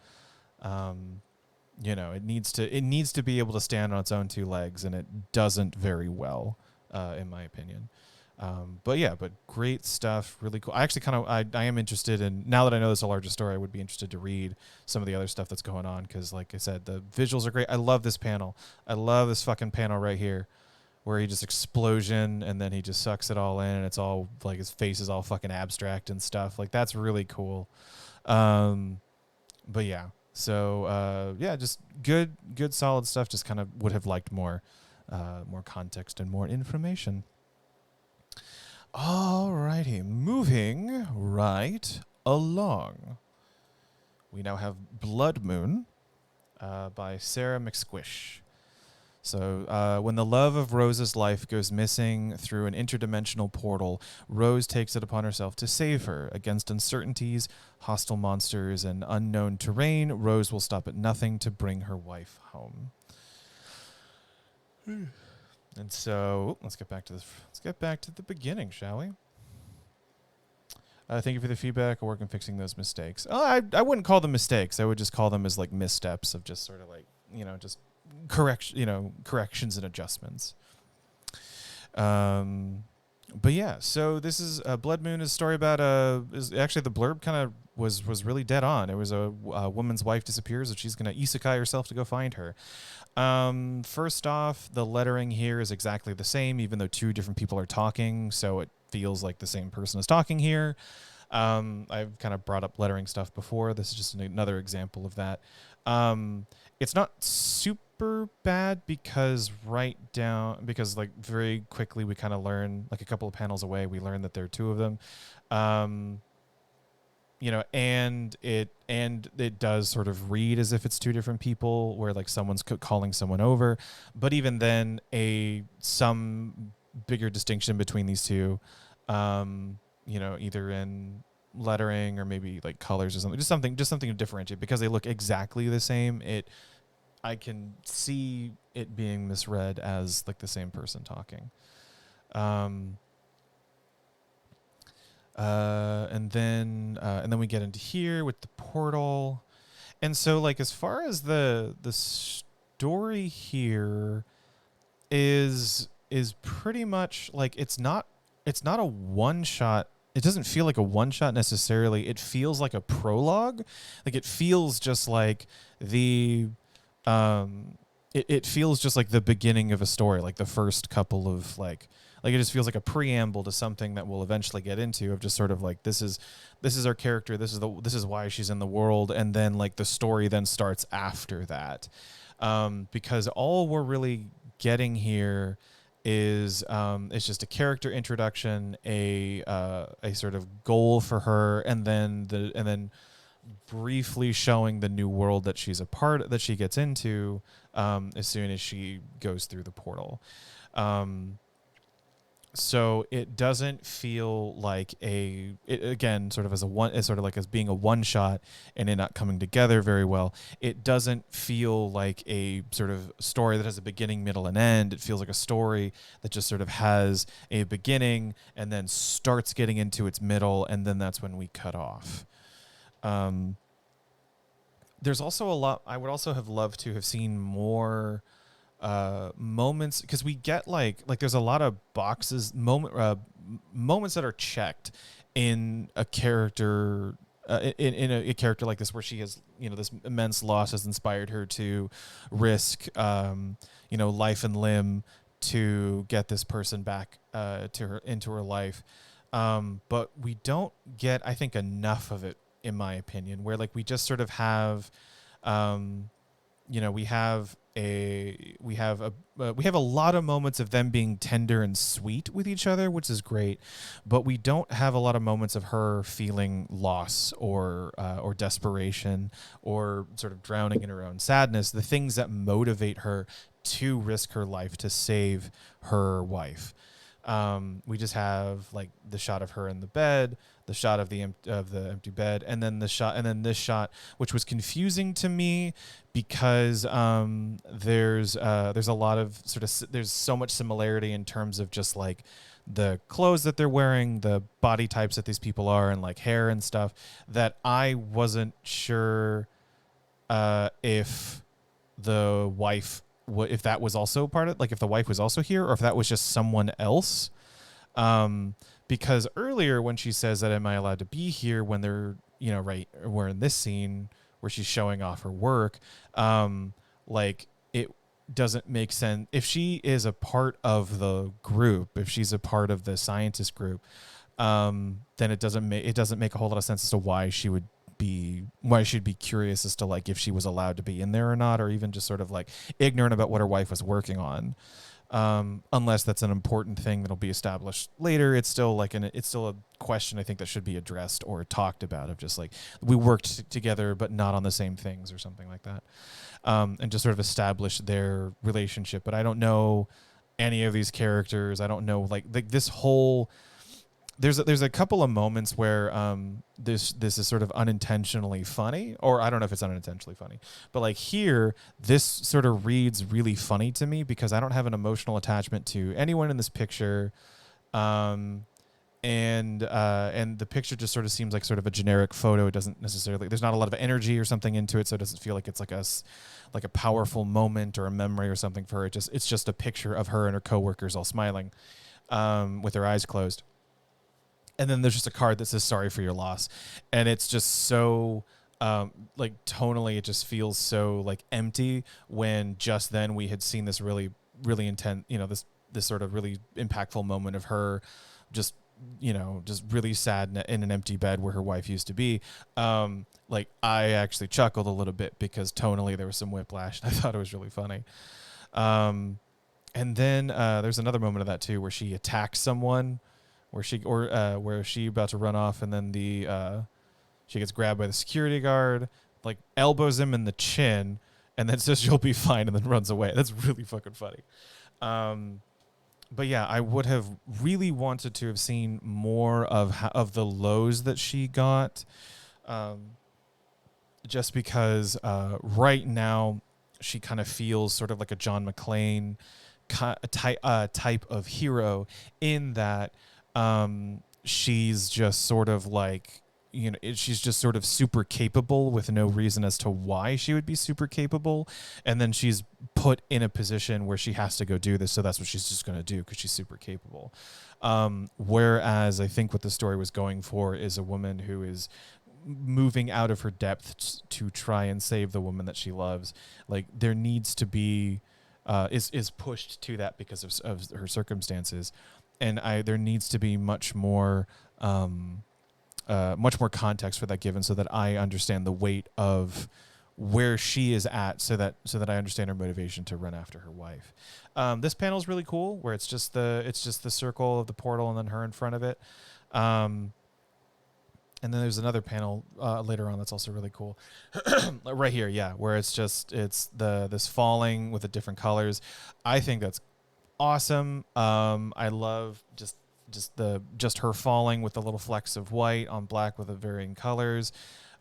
It needs to be able to stand on its own 2 legs, and it doesn't very well. In my opinion. But great stuff. Really cool. I actually I am interested in, now that I know this is a larger story, I would be interested to read some of the other stuff that's going on, because like I said, the visuals are great. I love this panel. I love this fucking panel right here, where he just explosion and then he just sucks it all in, and it's all like his face is all fucking abstract and stuff. Like, that's really cool. But yeah. So just good solid stuff. Just kind of would have liked more context and more information. Alrighty, moving right along. We now have Blood Moon by Sarah McSquish. So when the love of Rose's life goes missing through an interdimensional portal, Rose takes it upon herself to save her. Against uncertainties, hostile monsters, and unknown terrain, Rose will stop at nothing to bring her wife home. And so let's get back to this. Let's get back to the beginning, shall we? Thank you for the feedback. I'll work on fixing those mistakes. I wouldn't call them mistakes. I would just call them as like missteps of just sort of like, just corrections and adjustments. But yeah, so this is Blood Moon is a story about is actually the blurb kind of was really dead on. It was a woman's wife disappears, and she's gonna isekai herself to go find her. First off, the lettering here is exactly the same, even though two different people are talking, so it feels like the same person is talking here. I've kind of brought up lettering stuff before. This is just another example of that. It's not super bad because like very quickly we kind of learn, like a couple of panels away, we learn that there are two of them. And it does sort of read as if it's two different people, where like someone's calling someone over, but even then some bigger distinction between these two, either in lettering or maybe like colors or something, just something to differentiate, because they look exactly the same. I can see it being misread as like the same person talking. And then we get into here with the portal. And so like as far as the story here is pretty much like it's not a one shot. It doesn't feel like a one shot necessarily. It feels like a prologue. Like it feels just like the it feels just like the beginning of a story, like the first couple of like it just feels like a preamble to something that we'll eventually get into, of just sort of like this is our character, this is why she's in the world, and then like the story then starts after that. Because all we're really getting here is it's just a character introduction, a sort of goal for her, and then briefly showing the new world that that she gets into as soon as she goes through the portal. So it doesn't feel like again, sort of as being a one shot and it not coming together very well. It doesn't feel like a sort of story that has a beginning, middle, and end. It feels like a story that just sort of has a beginning and then starts getting into its middle, and then that's when we cut off. There's also a lot. I would also have loved to have seen more moments, because we get like there's a lot of moments that are checked in a character in a character like this, where she has, this immense loss has inspired her to risk life and limb to get this person back into her life, but we don't get, I think, enough of it, in my opinion, where like we just sort of have we have a lot of moments of them being tender and sweet with each other, which is great, but we don't have a lot of moments of her feeling loss or desperation, or sort of drowning in her own sadness, the things that motivate her to risk her life to save her wife. We just have like the shot of her in the bed, the shot of the empty bed, and then this shot, which was confusing to me because there's a lot of there's so much similarity in terms of just like the clothes that they're wearing, the body types that these people are, and like hair and stuff, that I wasn't sure if the wife, if that was also part of, like, if the wife was also here, or if that was just someone else. Because earlier when she says that, am I allowed to be here, when they're, we're in this scene where she's showing off her work, like, it doesn't make sense. If she is a part of the group, if she's a part of the scientist group, then it doesn't make a whole lot of sense as to why she'd be curious as to like if she was allowed to be in there or not, or even just sort of like ignorant about what her wife was working on. Unless that's an important thing that'll be established later. It's still a question I think that should be addressed or talked about, of just like, we worked together but not on the same things, or something like that, and just sort of establish their relationship. But I don't know any of these characters. I don't know like this whole. There's a couple of moments where this is sort of unintentionally funny, or I don't know if it's unintentionally funny, but like here, this sort of reads really funny to me because I don't have an emotional attachment to anyone in this picture, and the picture just sort of seems like sort of a generic photo. It doesn't necessarily, there's not a lot of energy or something into it, so it doesn't feel like it's like a powerful moment or a memory or something for her. It's just a picture of her and her coworkers all smiling, with their eyes closed. and then there's just a card that says sorry for your loss, and it's just so like tonally it just feels so like empty, when just then we had seen this really intense, this sort of really impactful moment of her just just really sad in an empty bed where her wife used to be. Like I actually chuckled a little bit because tonally there was some whiplash, and I thought it was really funny. And then there's another moment of that too, where she attacks someone, where she about to run off, and then she gets grabbed by the security guard, like elbows him in the chin, and then says you'll be fine, and then runs away. That's really fucking funny. But yeah, I would have really wanted to have seen more of the lows that she got, just because right now she kind of feels sort of like a John McClane type of hero, in that she's just sort of like, she's just sort of super capable with no reason as to why she would be super capable, and then she's put in a position where she has to go do this, so that's what she's just going to do because she's super capable. Whereas I think what the story was going for is a woman who is moving out of her depths to try and save the woman that she loves. Like there needs to be is pushed to that because of her circumstances, and there needs to be much more context for that given, so that I understand the weight of where she is at, so that I understand her motivation to run after her wife. This panel is really cool, where it's just the circle of the portal and then her in front of it. And then there's another panel later on that's also really cool, right here, yeah, where it's this falling with the different colors. I think that's awesome. I love just her falling with the little flecks of white on black with the varying colors.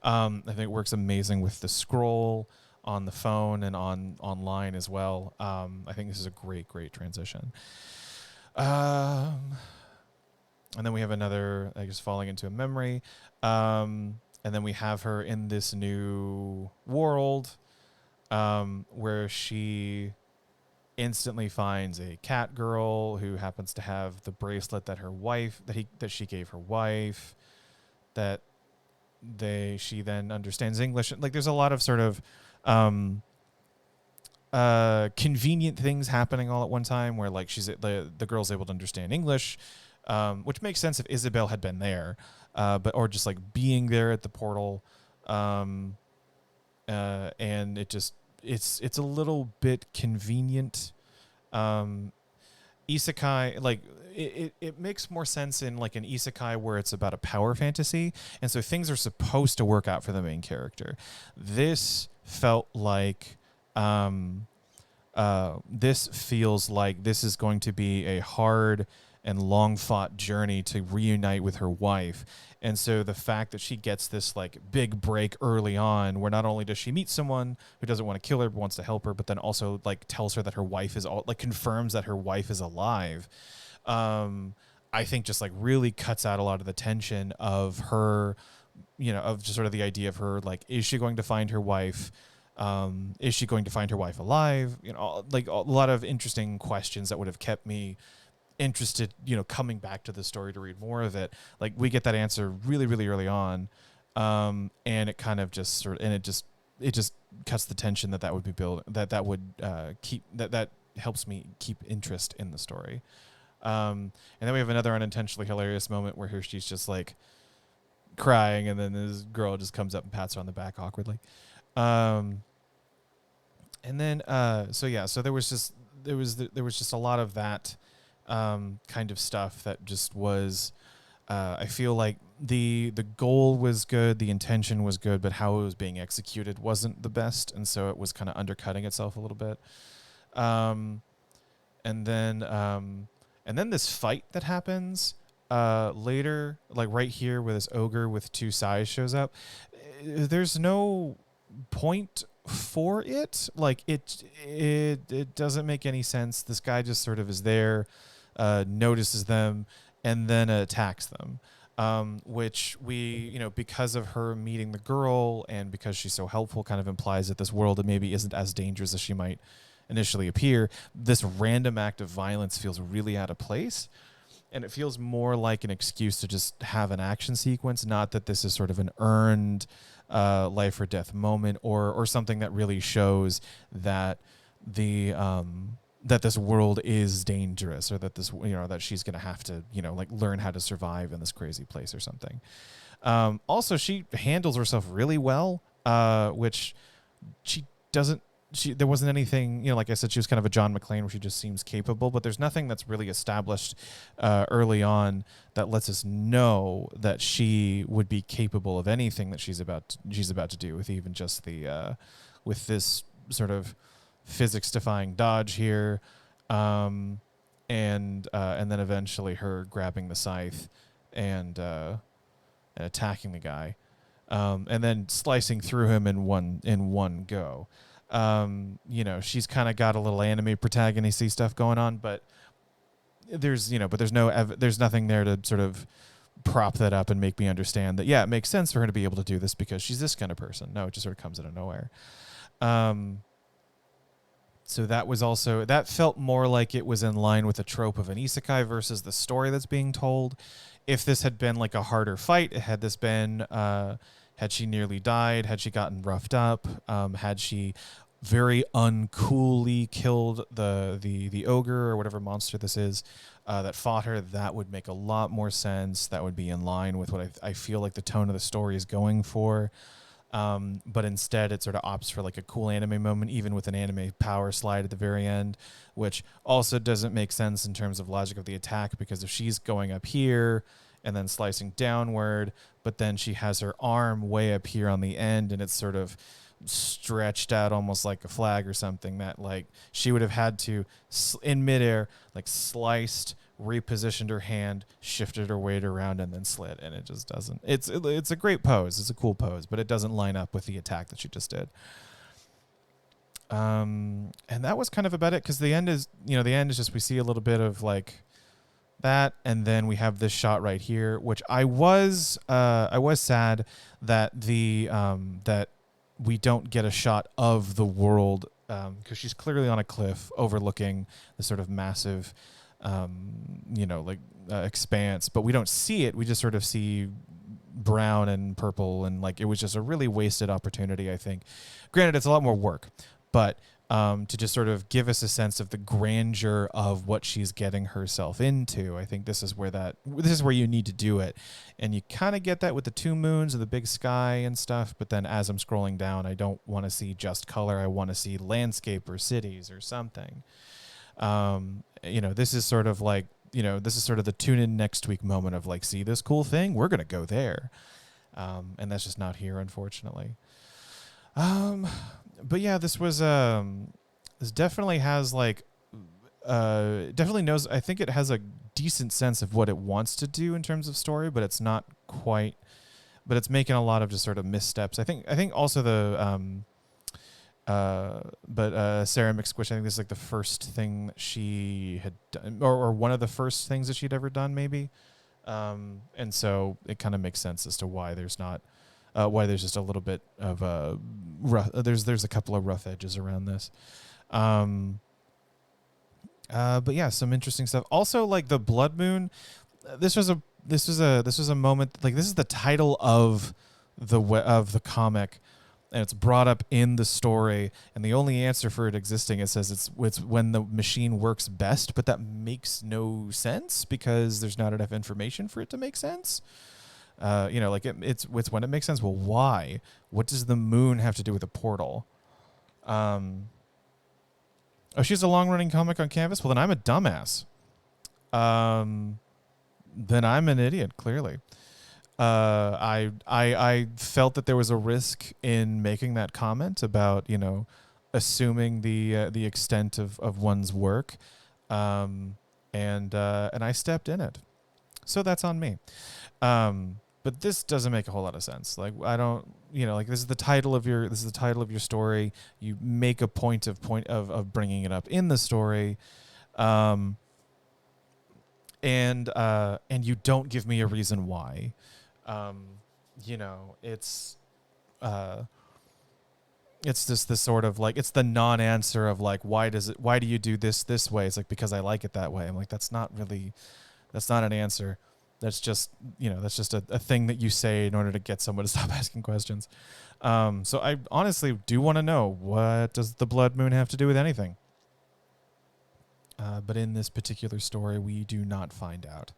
I think it works amazing with the scroll on the phone and online as well. I think this is a great transition. And then we have another, I guess, falling into a memory. And then we have her in this new world, where she instantly finds a cat girl who happens to have the bracelet that she gave her wife, that she then understands English. Like there's a lot of sort of convenient things happening all at one time, where like the girl's able to understand English, which makes sense if Isabel had been there, or just like being there at the portal, and it's a little bit convenient. Isekai, like it makes more sense in like an isekai where it's about a power fantasy, and so things are supposed to work out for the main character. This felt like this feels like this is going to be a hard and long-fought journey to reunite with her wife. And so the fact that she gets this like big break early on, where not only does she meet someone who doesn't want to kill her but wants to help her, but then also like tells her that her wife is confirms that her wife is alive, I think just like really cuts out a lot of the tension of her, of just sort of the idea of her, like, is she going to find her wife? Is she going to find her wife alive? Like a lot of interesting questions that would have kept me interested, coming back to the story to read more of it. Like we get that answer really, really early on, and it kind of just it just cuts the tension that would be built, that would keep that helps me keep interest in the story. And then we have another unintentionally hilarious moment where she's just like crying, and then this girl just comes up and pats her on the back awkwardly. And then so there was just a lot of that kind of stuff that just was, I feel like the goal was good, the intention was good, but how it was being executed wasn't the best, and so it was kind of undercutting itself a little bit. And then this fight that happens later, like right here, where this ogre with two sides shows up. There's no point for it. Like it doesn't make any sense. This guy just sort of is there, notices them, and then attacks them. Which we, because of her meeting the girl and because she's so helpful, kind of implies that this world maybe isn't as dangerous as she might initially appear. This random act of violence feels really out of place. And it feels more like an excuse to just have an action sequence, not that this is sort of an earned life or death moment, or something that really shows that the that this world is dangerous, or that this, that she's gonna have to, like, learn how to survive in this crazy place or something. Also, she handles herself really well, which she doesn't. There wasn't anything, like I said, she was kind of a John McClane where she just seems capable, but there's nothing that's really established early on that lets us know that she would be capable of anything that she's about to do, with even just the with this sort of physics defying dodge here, and then eventually her grabbing the scythe and attacking the guy, and then slicing through him in one go. She's kind of got a little anime protagonisty stuff going on, but there's nothing there to sort of prop that up and make me understand that, yeah, it makes sense for her to be able to do this because she's this kind of person. No, it just sort of comes out of nowhere. So that felt more like it was in line with the trope of an isekai versus the story that's being told. If this had been like a harder fight, had this been, had she nearly died, had she gotten roughed up, had she very uncoolly killed the ogre or whatever monster this is that fought her, that would make a lot more sense. That would be in line with what I feel like the tone of the story is going for. But instead it sort of opts for like a cool anime moment, even with an anime power slide at the very end, which also doesn't make sense in terms of logic of the attack, because if she's going up here and then slicing downward, but then she has her arm way up here on the end and it's sort of stretched out almost like a flag or something, that like she would have had to in midair, like sliced, repositioned her hand, shifted her weight around, and then slid, and it just doesn't. It's a great pose, it's a cool pose, but it doesn't line up with the attack that she just did. And that was kind of about it, because the end is just, we see a little bit of like that, and then we have this shot right here, which I was sad that that we don't get a shot of the world, because she's clearly on a cliff overlooking the sort of massive expanse, but we don't see it. We just sort of see brown and purple, and like it was just a really wasted opportunity, I think. Granted, it's a lot more work, but to just sort of give us a sense of the grandeur of what she's getting herself into, I think this is where you need to do it. And you kind of get that with the two moons and the big sky and stuff, but then as I'm scrolling down, I don't want to see just color. I want to see landscape or cities or something. This is sort of like, this is sort of the tune in next week moment of like, see this cool thing? We're going to go there. And that's just not here, unfortunately. But yeah, this definitely has like, definitely knows, I think it has a decent sense of what it wants to do in terms of story, but it's not quite, but it's making a lot of just sort of missteps. I think also the, Sarah McSquish, I think this is like the first thing that she had done, or one of the first things that she'd ever done, maybe. And so it kind of makes sense as to why there's not, why there's just a little bit of rough. There's a couple of rough edges around this. But yeah, some interesting stuff. Also, like the Blood Moon, this was a moment, like this is the title of the comic. And it's brought up in the story, and the only answer for it existing, it says it's when the machine works best, but that makes no sense because there's not enough information for it to make sense. It's when it makes sense. Well, why? What does the moon have to do with a portal? Oh, she's a long-running comic on Canvas? Well, then I'm a dumbass. Then I'm an idiot, clearly. I felt that there was a risk in making that comment about, assuming the extent of one's work, and I stepped in it, so that's on me. But this doesn't make a whole lot of sense. Like I don't, this is the title of your story. You make a point of bringing it up in the story, and you don't give me a reason why. It's just this sort of like, it's the non-answer of like, why do you do this way? It's like, because I like it that way. I'm like, that's not That's not an answer. That's just, that's just a thing that you say in order to get someone to stop asking questions. So I honestly do want to know, what does the blood moon have to do with anything? But in this particular story, we do not find out.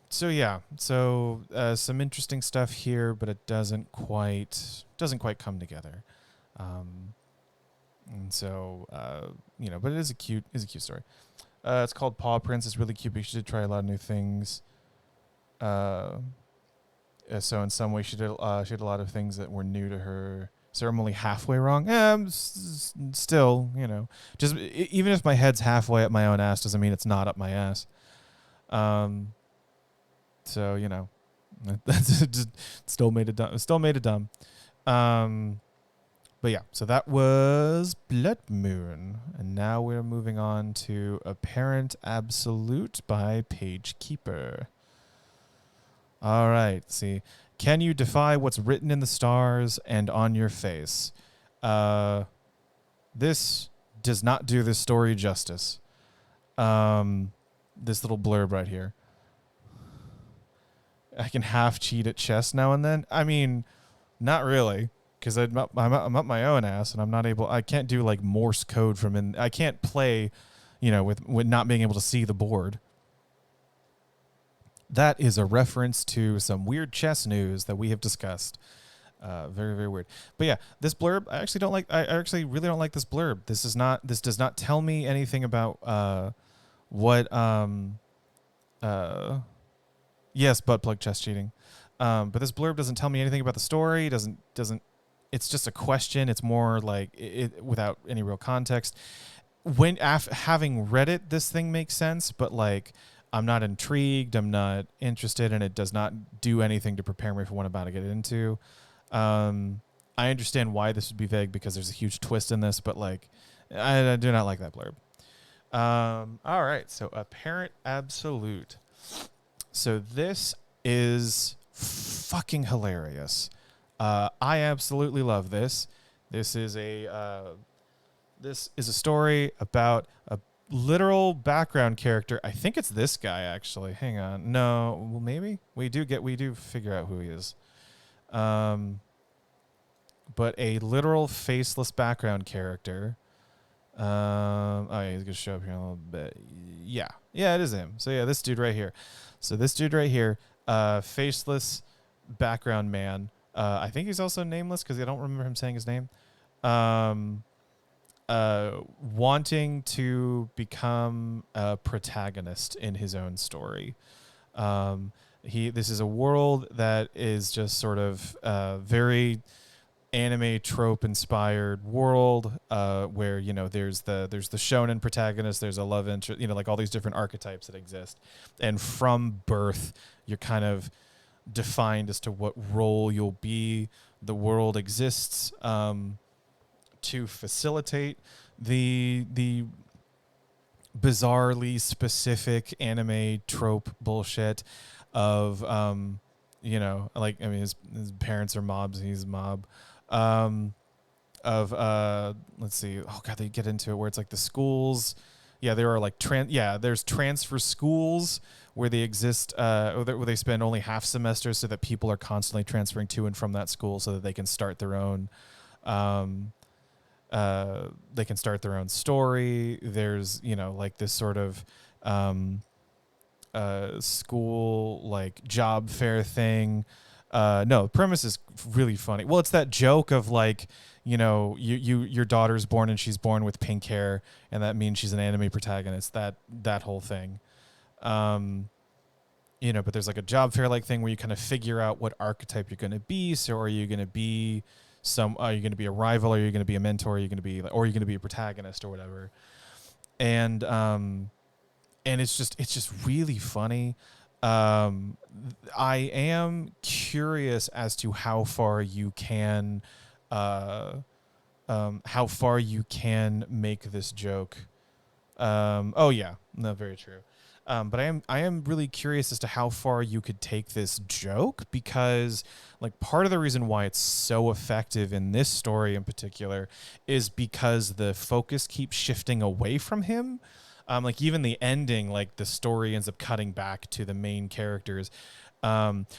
So yeah, some interesting stuff here, but it doesn't quite come together. And so but it is a cute story. It's called Paw Prints. It's really cute, but she did try a lot of new things. So in some way, she had a lot of things that were new to her. So I'm only halfway wrong. Still, just even if my head's halfway up my own ass, doesn't mean it's not up my ass. So that's just still made it dumb. But yeah, so that was Blood Moon, and now we're moving on to Apparent Absolute by Page Keeper. All right, see. Can you defy what's written in the stars and on your face? This does not do this story justice. This little blurb right here. I can half cheat at chess now and then. I mean, not really, because I'm up my own ass, and I can't do like Morse code I can't play, with not being able to see the board. That is a reference to some weird chess news that we have discussed. Very, very weird. But yeah, this blurb, I actually really don't like this blurb. This does not tell me anything about what yes, butt plug chess cheating. But this blurb doesn't tell me anything about the story. Doesn't it's just a question. It's more like it without any real context. When having read it, this thing makes sense, but like I'm not intrigued. I'm not interested, and it does not do anything to prepare me for what I'm about to get into. I understand why this would be vague because there's a huge twist in this, but like I do not like that blurb. All right, so Apparent Absolute. So this is fucking hilarious. I absolutely love this. This is a story about a literal background character. I think it's this guy actually. Hang on. No, well maybe we do figure out who he is. But a literal faceless background character. Oh yeah, he's gonna show up here in a little bit. Yeah, it is him. So yeah, this dude right here. So this dude right here, faceless background man. I think he's also nameless because I don't remember him saying his name. Wanting to become a protagonist in his own story. This is a world that is just sort of very anime trope inspired world where there's the shonen protagonist, there's a love interest, like all these different archetypes that exist, and from birth you're kind of defined as to what role you'll be. The world exists to facilitate the bizarrely specific anime trope bullshit of his parents are mobs, he's a mob. Let's see, oh god, they get into it where it's like the schools. Yeah, there are like there's transfer schools where they exist, where they spend only half semesters so that people are constantly transferring to and from that school so that they can start their own story. There's like this sort of school like job fair thing. No, the premise is really funny. Well, it's that joke of like, your daughter's born and she's born with pink hair, and that means she's an anime protagonist. That whole thing. But there's like a job fair like thing where you kind of figure out what archetype you're going to be. So are you going to be are you going to be a rival? Are you going to be a mentor? Are you going to be, or are you going to be a protagonist or whatever? And it's just really funny. I am curious as to how far you can make this joke. Oh yeah, no, very true. But I am really curious as to how far you could take this joke, because like part of the reason why it's so effective in this story in particular is because the focus keeps shifting away from him. Like even the ending, like the story ends up cutting back to the main characters,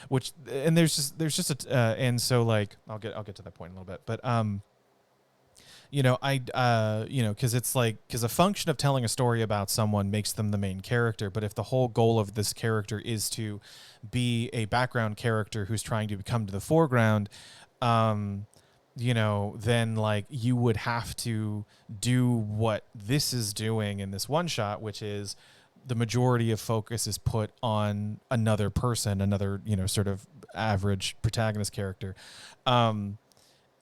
which and there's just and so like I'll get to that point in a little bit, but because it's like, because a function of telling a story about someone makes them the main character, but if the whole goal of this character is to be a background character who's trying to come to the foreground, then like you would have to do what this is doing in this one shot, which is the majority of focus is put on another person, another, sort of average protagonist character.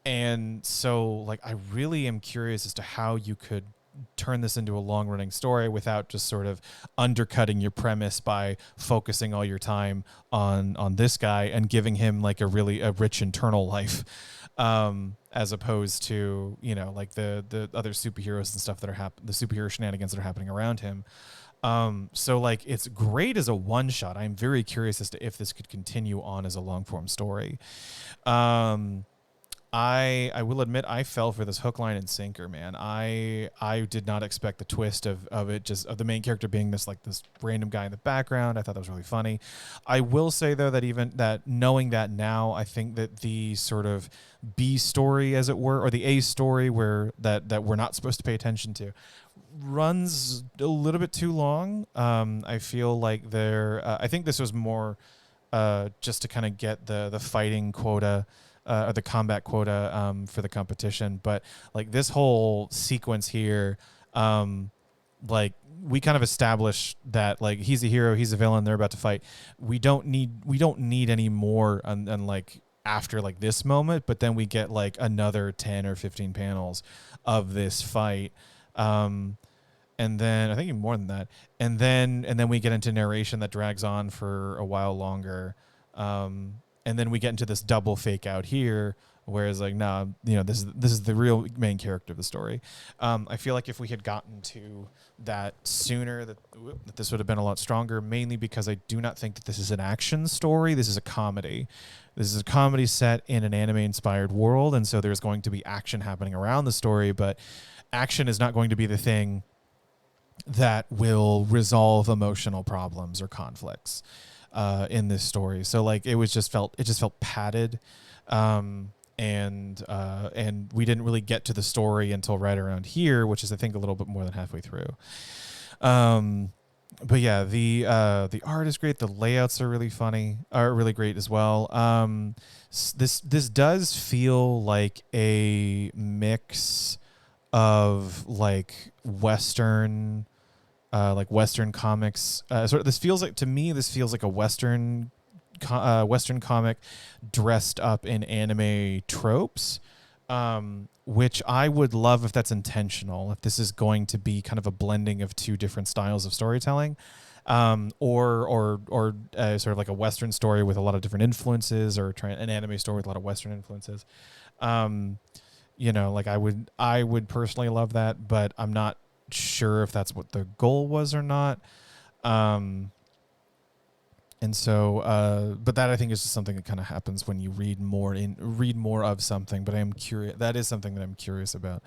And so, like, I really am curious as to how you could turn this into a long-running story without just sort of undercutting your premise by focusing all your time on this guy and giving him like a rich internal life, as opposed to like the other superheroes and stuff that are the superhero shenanigans that are happening around him. So like it's great as a one shot. I'm very curious as to if this could continue on as a long form story. I will admit I fell for this hook, line, and sinker, man. I did not expect the twist of it, just of the main character being this random guy in the background. I thought that was really funny. I will say though that even that, knowing that now, I think that the sort of B story, as it were, or the A story where that we're not supposed to pay attention to, runs a little bit too long. I feel like I think this was more just to kind of get the fighting quota, or the combat quota, for the competition. But like this whole sequence here, like we kind of establish that like he's a hero, he's a villain, they're about to fight. We don't need any more on like after like this moment, but then we get like another 10 or 15 panels of this fight. And then I think even more than that. And then we get into narration that drags on for a while longer. And then we get into this double fake out here, whereas like, no, this is the real main character of the story. I feel like if we had gotten to that sooner, that this would have been a lot stronger, mainly because I do not think that this is an action story. This is a comedy. This is a comedy set in an anime-inspired world, and so there's going to be action happening around the story, but action is not going to be the thing that will resolve emotional problems or conflicts in this story. So like it just felt padded, and we didn't really get to the story until right around here, which is I think a little bit more than halfway through. But yeah, the art is great. The layouts are really great as well. This does feel like a mix of like Western comics. This feels like a Western comic dressed up in anime tropes, which I would love if that's intentional, if this is going to be kind of a blending of two different styles of storytelling, or sort of like a Western story with a lot of different influences, or an anime story with a lot of Western influences. Like I would personally love that, but I'm not sure if that's what the goal was or not. And so, but that I think is just something that kind of happens when you read more of something. But I am curious. That is something that I'm curious about.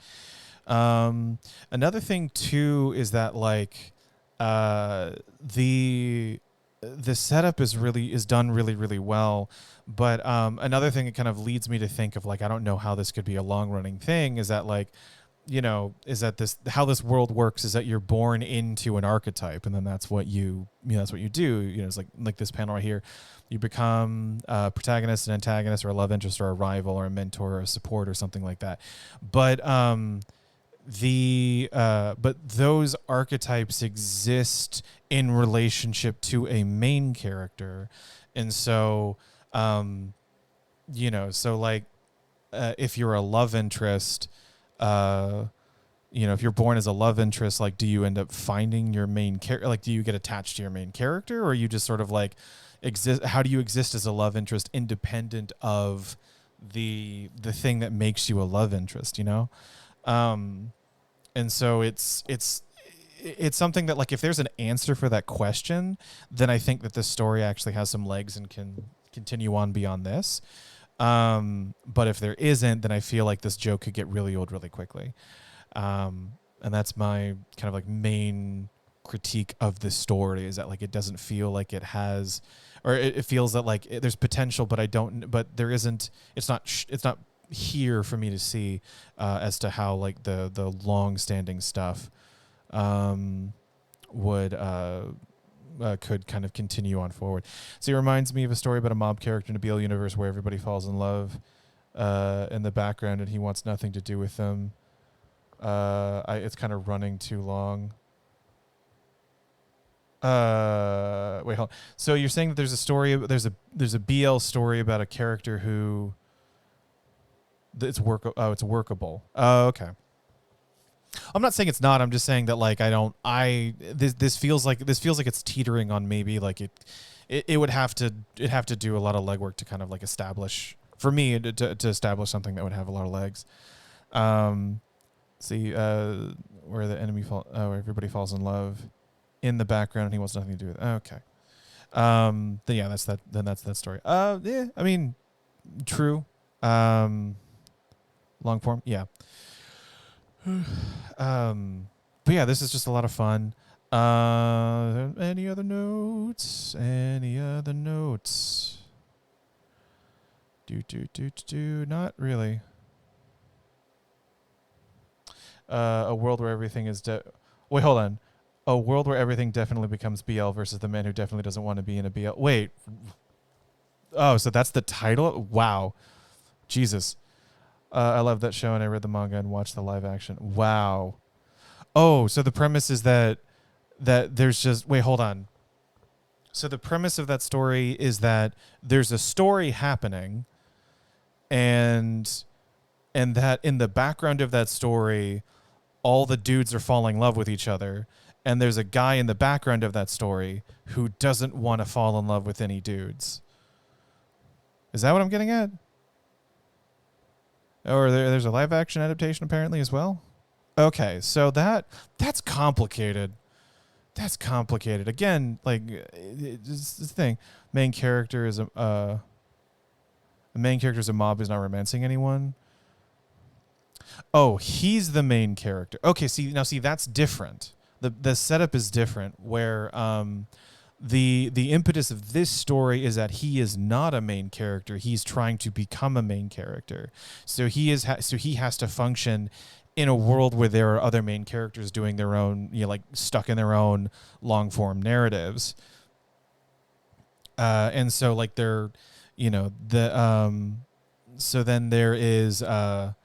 Another thing too is that like the setup is done really, really well. But another thing that kind of leads me to think of like, I don't know how this could be a long running thing, is that like, how this world works is that you're born into an archetype, and then that's what you do. It's like this panel right here. You become a protagonist, an antagonist, or a love interest, or a rival, or a mentor, or a support, or something like that. But but those archetypes exist in relationship to a main character, and so so like if you're a love interest, if you're born as a love interest, like, do you end up finding your main character? Like, do you get attached to your main character, or you just sort of like exist? How do you exist as a love interest independent of the thing that makes you a love interest? And so it's something that like, if there's an answer for that question, then I think that this story actually has some legs and can continue on beyond this. But if there isn't, then I feel like this joke could get really old really quickly. And that's my kind of like main critique of the story, is that like it doesn't feel like it has, or it feels that like there's potential, but there isn't. It's not here for me to see as to how like the long standing stuff would could kind of continue on forward. So it reminds me of a story about a mob character in a BL universe where everybody falls in love in the background and he wants nothing to do with them. It's kind of running too long. Wait, hold on. So you're saying that there's a story, there's a BL story about a character who it's workable. Oh, okay. I'm not saying it's not. I'm just saying that like this feels like it's teetering on maybe like it would have to do a lot of legwork to kind of like establish, for me to establish something that would have a lot of legs. See where the enemy where everybody falls in love in the background and he wants nothing to do with it. Okay. Then yeah, that's that story. Yeah, I mean, true. Long form, yeah. But yeah, this is just a lot of fun. Any other notes? Not really. A world where everything is wait, hold on. A world where everything definitely becomes BL versus the man who definitely doesn't want to be in a BL. Wait. Oh, so that's the title? Wow. Jesus. I love that show and I read the manga and watched the live action. Wow. Oh, so the premise is that there's just, wait, hold on. So the premise of that story is that there's a story happening and that in the background of that story, all the dudes are falling in love with each other. And there's a guy in the background of that story who doesn't want to fall in love with any dudes. Is that what I'm getting at? Or there's a live action adaptation apparently as well? Okay, so that's complicated. That's complicated. Again, like it's this thing. Main character is a mob who's not romancing anyone. Oh, he's the main character. Okay, see that's different. The setup is different where the impetus of this story is that he is not a main character. He's trying to become a main character. So he has to function in a world where there are other main characters doing their own, like stuck in their own long form narratives. And so like they're, so then there is, so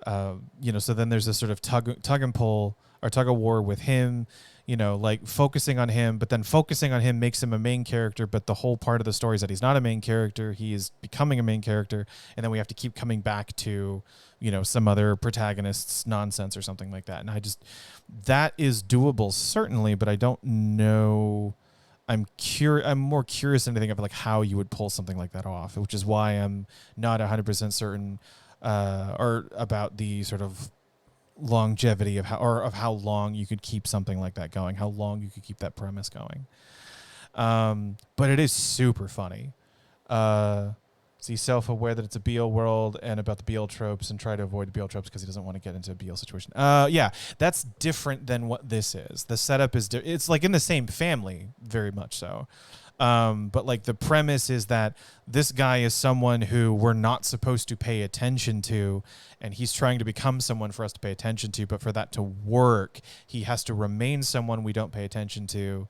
then there's a sort of tug and pull or tug of war with him, like focusing on him, but then focusing on him makes him a main character. But the whole part of the story is that he's not a main character. He is becoming a main character. And then we have to keep coming back to, some other protagonist's nonsense or something like that. And that is doable, certainly, but I don't know. I'm more curious than anything of like how you would pull something like that off, which is why I'm not 100% certain or about the sort of longevity of how long you could keep something like that going, how long you could keep that premise going. But it is super funny. So he's self-aware that it's a BL world and about the BL tropes and try to avoid the BL tropes because he doesn't want to get into a BL situation. Yeah, that's different than what this is. The setup is it's like in the same family, very much so. But like the premise is that this guy is someone who we're not supposed to pay attention to, and he's trying to become someone for us to pay attention to. But for that to work, he has to remain someone we don't pay attention to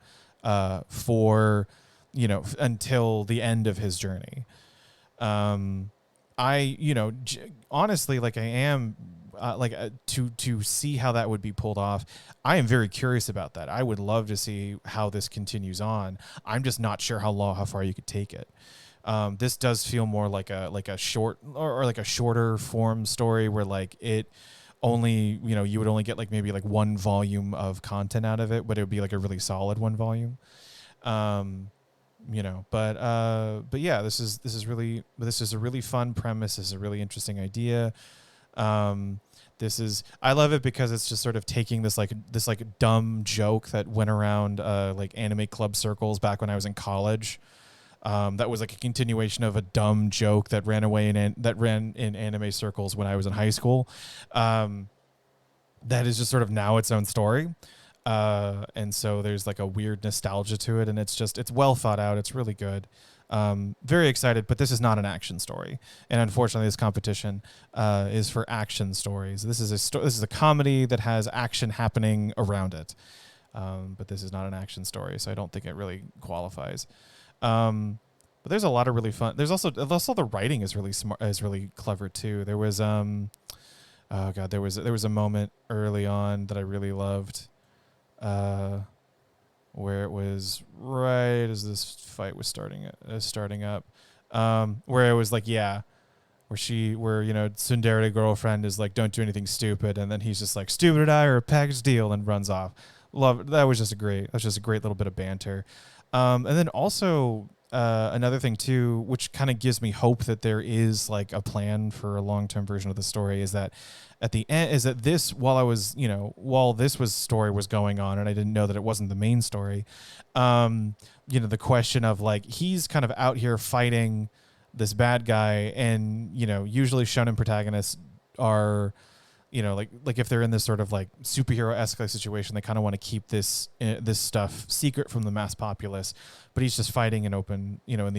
for, until the end of his journey. Honestly, like I am to see how that would be pulled off. I am very curious about that. I would love to see how this continues on. I'm just not sure how far you could take it. This does feel more like a short or like a shorter form story where like it only, you would only get like maybe like one volume of content out of it, but it would be like a really solid one volume. But yeah, this is a really fun premise. This is a really interesting idea. I love it because it's just sort of taking this dumb joke that went around like anime club circles back when I was in college. That was like a continuation of a dumb joke that ran in anime circles when I was in high school. That is just sort of now its own story. And so there's like a weird nostalgia to it, and it's well thought out. It's really good. Very excited, but this is not an action story, and unfortunately, this competition is for action stories. This is this is a comedy that has action happening around it, but this is not an action story, so I don't think it really qualifies. But there's a lot of really fun. There's also the writing is really smart, is really clever too. There was oh god, there was a moment early on that I really loved. Where it was right as this fight was starting up, where it was like, yeah, where you know, Tsundere girlfriend is like, don't do anything stupid, and then he's just like, stupid or die or a package deal, and runs off. That was just a great little bit of banter. And then also another thing too, which kind of gives me hope that there is like a plan for a long-term version of the story, is that at the end is that this, while this story was going on and I didn't know that it wasn't the main story, the question of like, he's kind of out here fighting this bad guy, and usually shonen protagonists are, like if they're in this sort of like superhero-esque situation, they kind of want to keep this stuff secret from the mass populace, but he's just fighting in open, in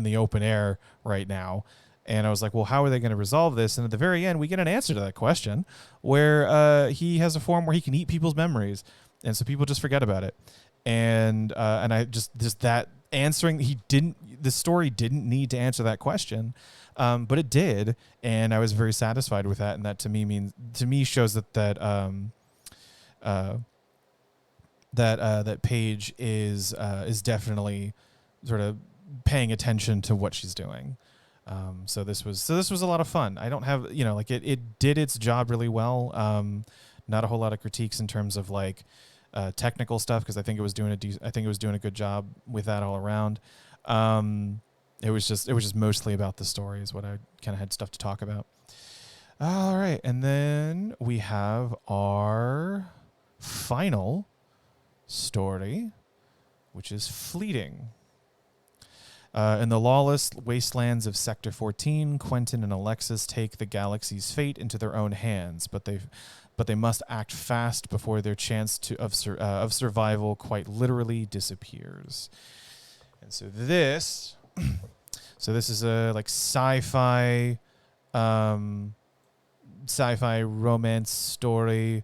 the open air right now. And I was like, well, how are they going to resolve this? And at the very end, we get an answer to that question, where he has a form where he can eat people's memories, and so people just forget about it. And I just that answering, the story didn't need to answer that question, but it did, and I was very satisfied with that. And that to me shows that Paige is definitely sort of paying attention to what she's doing. So this was a lot of fun. I don't have, it did its job really well. Not a whole lot of critiques in terms of like technical stuff, because I think it was doing a good job with that all around. It was just mostly about the story is what I kind of had stuff to talk about. All right, and then we have our final story, which is Fleeting. In the lawless wastelands of Sector 14, Quentin and Alexis take the galaxy's fate into their own hands, but they must act fast before their chance of survival quite literally disappears. And so this is a like sci-fi romance story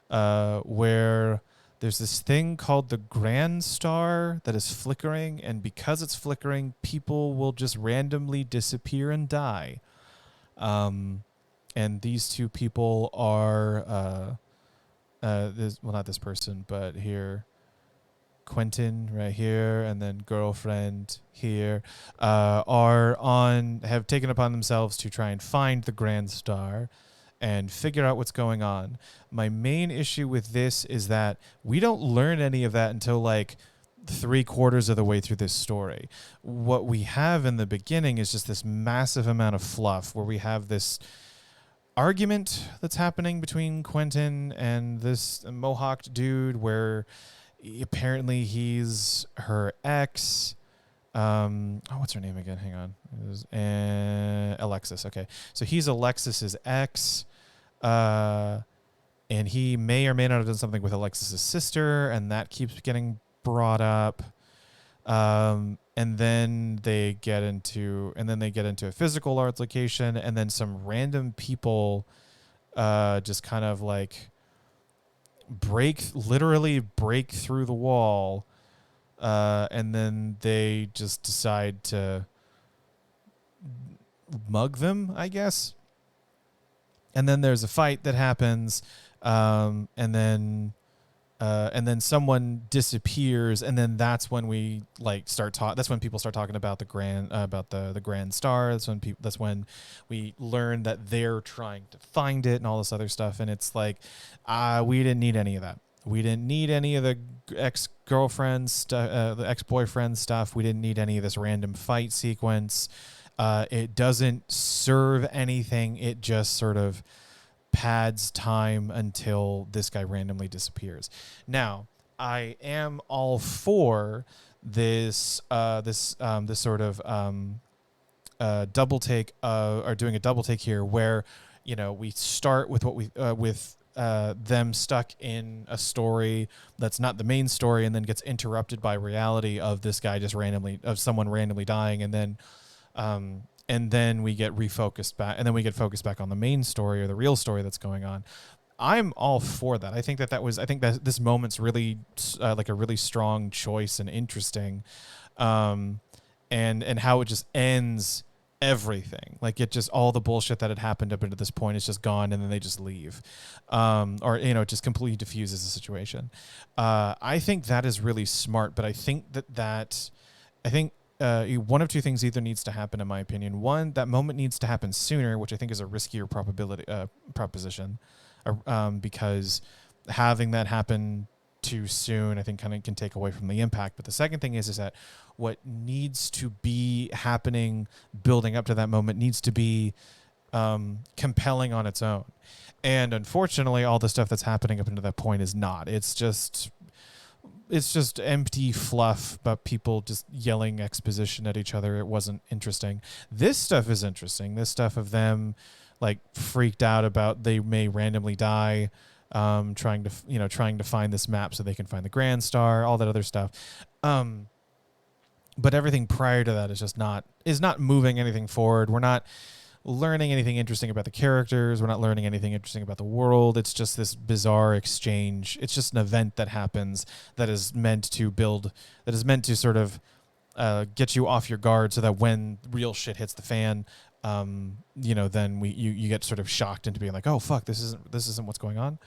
where there's this thing called the Grand Star that is flickering, and because it's flickering, people will just randomly disappear and die. And these two people are, not this person, but here, Quentin right here, and then girlfriend here, have taken upon themselves to try and find the Grand Star and figure out what's going on. My main issue with this is that we don't learn any of that until like 3/4 of the way through this story. What we have in the beginning is just this massive amount of fluff where we have this argument that's happening between Quentin and this mohawked dude, where apparently he's her ex. What's her name again? Hang on. It was Alexis. Okay. So he's Alexis's ex. And he may or may not have done something with Alexis's sister, and that keeps getting brought up. And then they get into a physical altercation, and then some random people just kind of like literally break through the wall, and then they just decide to mug them, I guess. And then there's a fight that happens, and then someone disappears, and then that's when we like that's when people start talking about the Grand Star. That's when we learn that they're trying to find it and all this other stuff. And it's like, we didn't need any of that. We didn't need any of the ex-girlfriend stuff, the ex-boyfriend stuff. We didn't need any of this random fight sequence. It doesn't serve anything. It just sort of pads time until this guy randomly disappears. Now, I am all for this sort of double take, or doing a double take here, where we start with what we with them stuck in a story that's not the main story, and then gets interrupted by reality of this guy someone randomly dying, and then we get refocused back, and then we get focused back on the main story or the real story that's going on. I'm all for that. I think that this moment's really like a really strong choice and interesting, and how it just ends everything. Like, it just, all the bullshit that had happened up until this point is just gone, and then they just leave, or it just completely diffuses the situation. I think that is really smart, but I think one of two things either needs to happen, in my opinion. One, that moment needs to happen sooner, which I think is a riskier proposition, because having that happen too soon, I think, kind of can take away from the impact. But the second thing is that what needs to be happening building up to that moment needs to be compelling on its own. And unfortunately, all the stuff that's happening up until that point is not. It's just empty fluff about people just yelling exposition at each other. It wasn't interesting. This stuff is interesting. This stuff of them like freaked out about they may randomly die, trying to find this map so they can find the Grand Star, all that other stuff. But everything prior to that is not moving anything forward. We're not learning anything interesting about the characters. We're not learning anything interesting about the world. It's just this bizarre exchange. It's just an event that happens that is meant to sort of get you off your guard, so that when real shit hits the fan, then you get sort of shocked into being like, oh fuck, this isn't what's going on.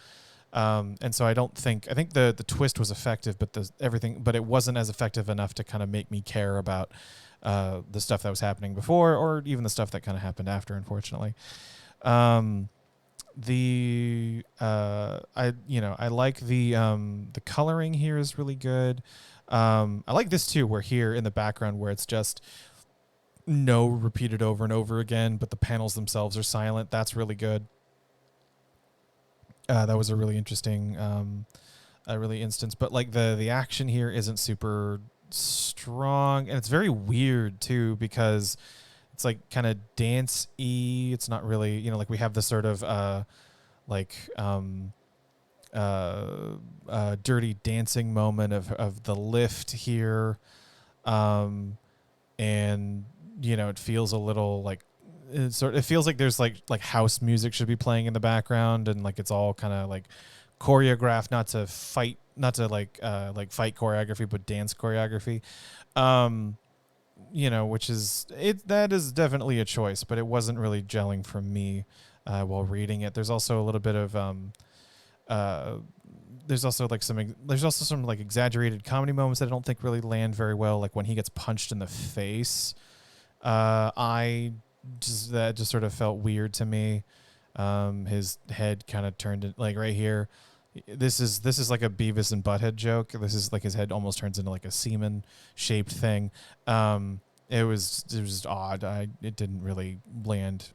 And so I think the twist was effective, but it wasn't as effective enough to kind of make me care about the stuff that was happening before, or even the stuff that kind of happened after, unfortunately. I like the coloring here is really good. I like this too, where here in the background, where it's just no repeated over and over again, but the panels themselves are silent. That's really good. That was a really interesting instance, but like the action here isn't super strong, and it's very weird too, because it's like kind of dance-y. It's not really, like we have this sort of dirty dancing moment of the lift here, and it feels a little like it feels like there's like house music should be playing in the background, and like it's all kind of like choreographed, not to fight choreography, but dance choreography, which is that is definitely a choice, but it wasn't really gelling for me while reading it. There's also a little bit of there's also some like exaggerated comedy moments that I don't think really land very well, like when he gets punched in the face. That just sort of felt weird to me. His head kind of turned like right here. This is like a Beavis and Butthead joke. This is like his head almost turns into like a semen shaped thing. It was just odd. It didn't really land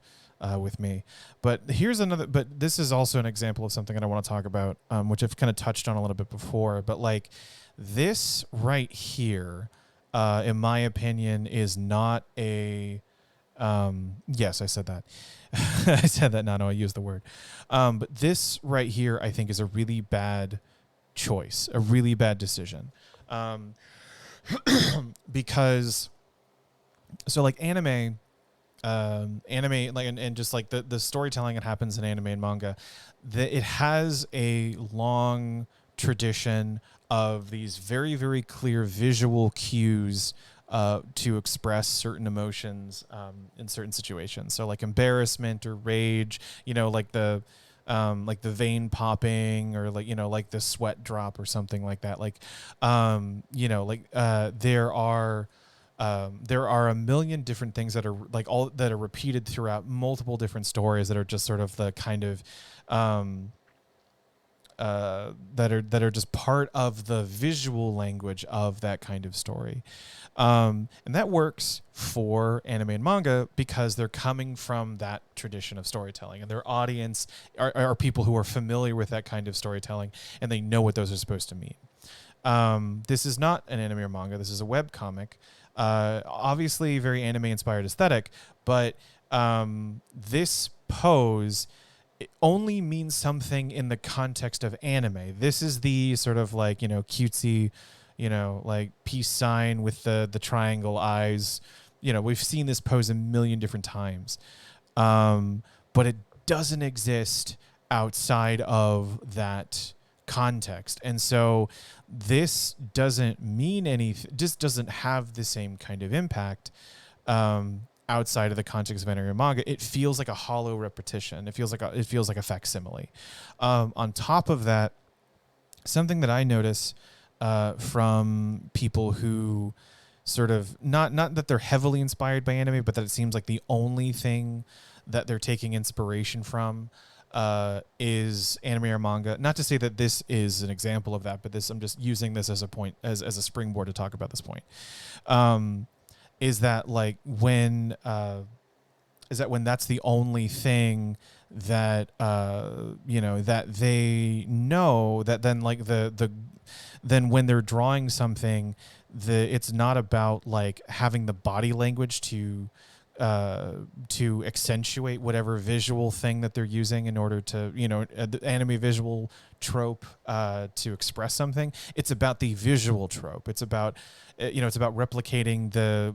with me. But this is also an example of something that I want to talk about, which I've kind of touched on a little bit before. But like this right here, in my opinion, is not a. Yes, I said that. I said that. No, I used the word. But this right here, I think, is a really bad choice, a really bad decision. Because, so like anime, like, and just like the storytelling that happens in anime and manga, it has a long tradition of these very, very clear visual cues to express certain emotions in certain situations. So like embarrassment or rage, like the vein popping, or like the sweat drop or something like that. There are a million different things that are like all that are repeated throughout multiple different stories that are just sort of the kind of that are just part of the visual language of that kind of story. And that works for anime and manga because they're coming from that tradition of storytelling, and their audience are people who are familiar with that kind of storytelling, and they know what those are supposed to mean. This is not an anime or manga. This is a web comic. Obviously very anime inspired aesthetic, but this pose it only means something in the context of anime. This is the sort of like, cutesy, like peace sign with the triangle eyes. We've seen this pose a million different times. But it doesn't exist outside of that context. And so this doesn't mean anything, just doesn't have the same kind of impact outside of the context of anime or manga. It feels like a hollow repetition. It feels like a facsimile. On top of that, something that I notice from people who sort of not that they're heavily inspired by anime, but that it seems like the only thing that they're taking inspiration from is anime or manga. Not to say that this is an example of that, but I'm just using this as a point, as a springboard to talk about this point. Is that like when that's the only thing that that they know, that then like then when they're drawing something, it's not about like having the body language to accentuate whatever visual thing that they're using in order to, the anime visual trope to express something. It's about the visual trope. It's about, it's about replicating the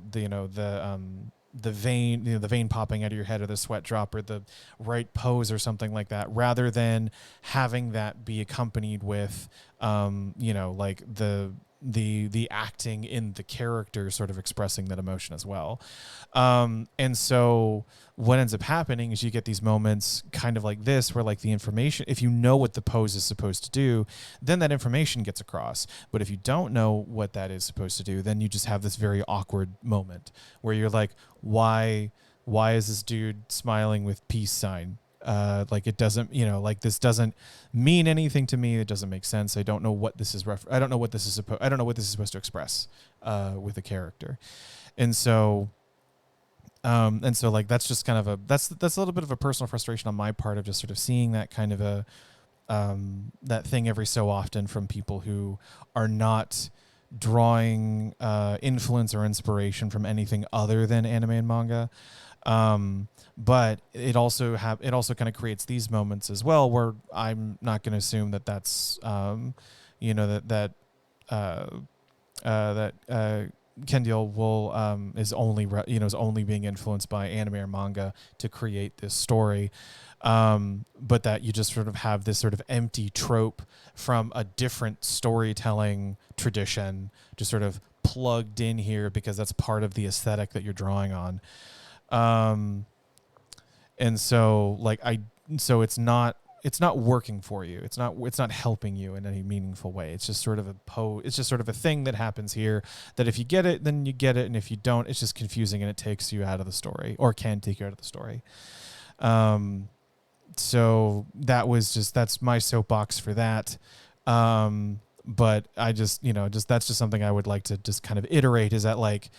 vein, the vein popping out of your head, or the sweat drop, or the right pose, or something like that, rather than having that be accompanied with, like the acting in the character sort of expressing that emotion as well. And so what ends up happening is you get these moments kind of like this, where like the information, if you know what the pose is supposed to do, then that information gets across. But if you don't know what that is supposed to do, then you just have this very awkward moment where you're like, why is this dude smiling with peace sign? Like it doesn't, like this doesn't mean anything to me. It doesn't make sense. I don't know what this is. I don't know what this is supposed to express with a character. And so like that's just kind of that's a little bit of a personal frustration on my part, of just sort of seeing that kind of a that thing every so often from people who are not drawing influence or inspiration from anything other than anime and manga. But it also kind of creates these moments as well, where I'm not going to assume that that's Kendiel will is only being influenced by anime or manga to create this story, but that you just sort of have this sort of empty trope from a different storytelling tradition just sort of plugged in here because that's part of the aesthetic that you're drawing on. And so like it's not working for you. It's not helping you in any meaningful way. It's just sort of it's just sort of a thing that happens here that if you get it, then you get it. And if you don't, it's just confusing and it takes you out of the story, or can take you out of the story. So that's my soapbox for that. But I just that's just something I would like to just kind of iterate, is that like,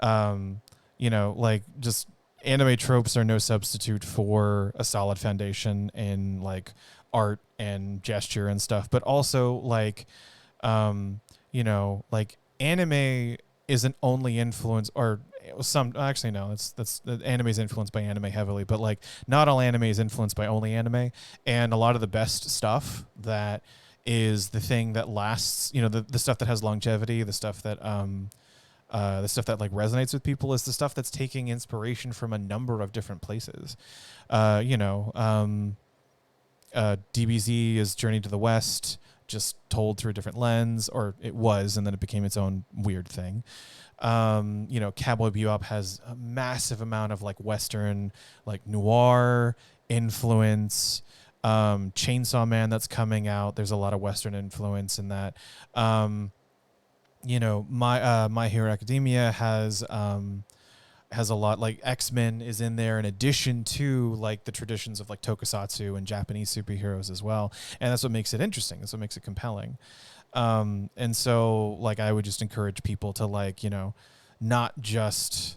like just anime tropes are no substitute for a solid foundation in like art and gesture and stuff, but also like, like anime isn't only influenced, or some, actually no, that's anime is influenced by anime heavily, but like not all anime is influenced by only anime. And a lot of the best stuff that is the thing that lasts, the stuff that has longevity, the stuff that like resonates with people, is the stuff that's taking inspiration from a number of different places. DBZ is Journey to the West, just told through a different lens, or it was, and then it became its own weird thing. Cowboy Bebop has a massive amount of like Western, like noir influence. Chainsaw Man that's coming out, there's a lot of Western influence in that. My Hero Academia has a lot, like X-Men is in there in addition to like the traditions of like tokusatsu and Japanese superheroes as well. And that's what makes it interesting. That's what makes it compelling. And so like I would just encourage people to like, not just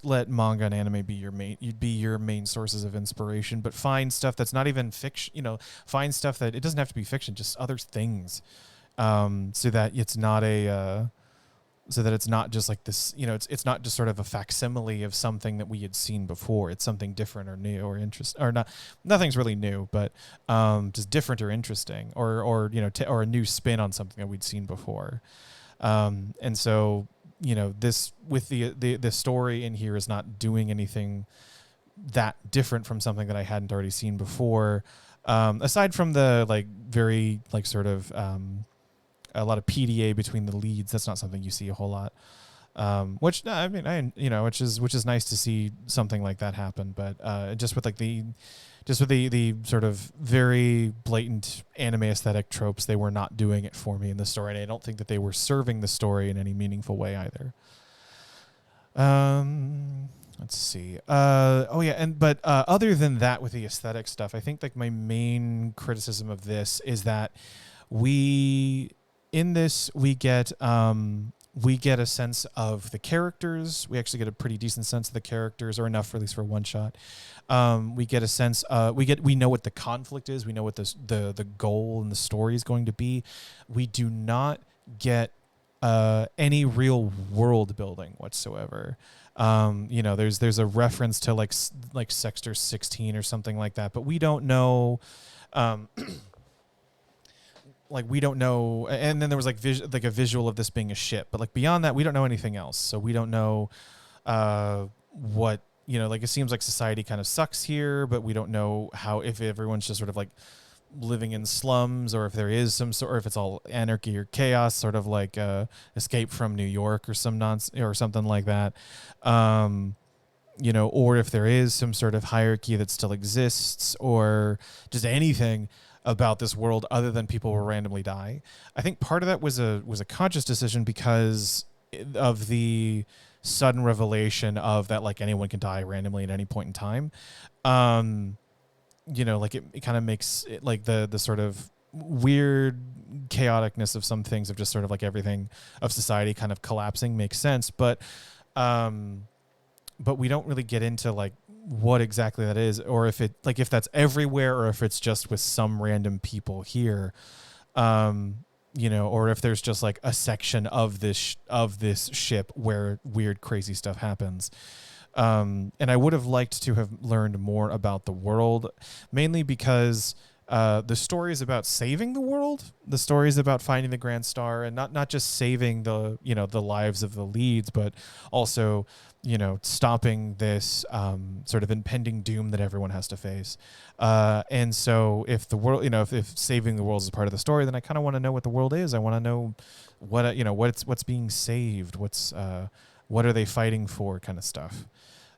let manga and anime be your main sources of inspiration, but find stuff that's not even fiction, find stuff that it doesn't have to be fiction, just other things. So that it's not so that it's not just like this, it's not just sort of a facsimile of something that we had seen before. It's something different or new or interest or not. Nothing's really new, but just different or interesting, or or a new spin on something that we'd seen before. And so this with the story in here is not doing anything that different from something that I hadn't already seen before. Aside from the very sort of a lot of PDA between the leads, that's not something you see a whole lot. Which which is nice to see something like that happen. But just with the sort of very blatant anime aesthetic tropes, they were not doing it for me in the story, and I don't think that they were serving the story in any meaningful way either. Let's see. But other than that, with the aesthetic stuff, I think my main criticism of this is that we get a sense of the characters. We actually get a pretty decent sense of the characters, or enough, at least for one shot. We get a sense. We know what the conflict is. We know what the goal and the story is going to be. We do not get any real world building whatsoever. There's a reference to like Sector 16 or something like that, but we don't know. We don't know, and then there was a visual of this being a ship, but beyond that, we don't know anything else. So we don't know what it seems like society kind of sucks here, but we don't know if everyone's just sort of living in slums, or if there is or if it's all anarchy or chaos, sort of like Escape from New York or or something like that. Or if there is some sort of hierarchy that still exists, or just anything about this world other than people will randomly die. I think part of that was a conscious decision because of the sudden revelation of that anyone can die randomly at any point in time. It kind of makes it the sort of weird chaoticness of some things, of just sort of everything of society kind of collapsing, makes sense, but we don't really get into what exactly that is, or if that's everywhere, or if it's just with some random people here, or if there's just a section of this ship where weird, crazy stuff happens. And I would have liked to have learned more about the world, mainly because the story is about saving the world. The story is about finding the Grand Star, and not just saving the lives of the leads, but also stopping this sort of impending doom that everyone has to face. And so if the world, if saving the world is a part of the story, then I kind of want to know what the world is. I want to know what's being saved, what are they fighting for, kind of stuff.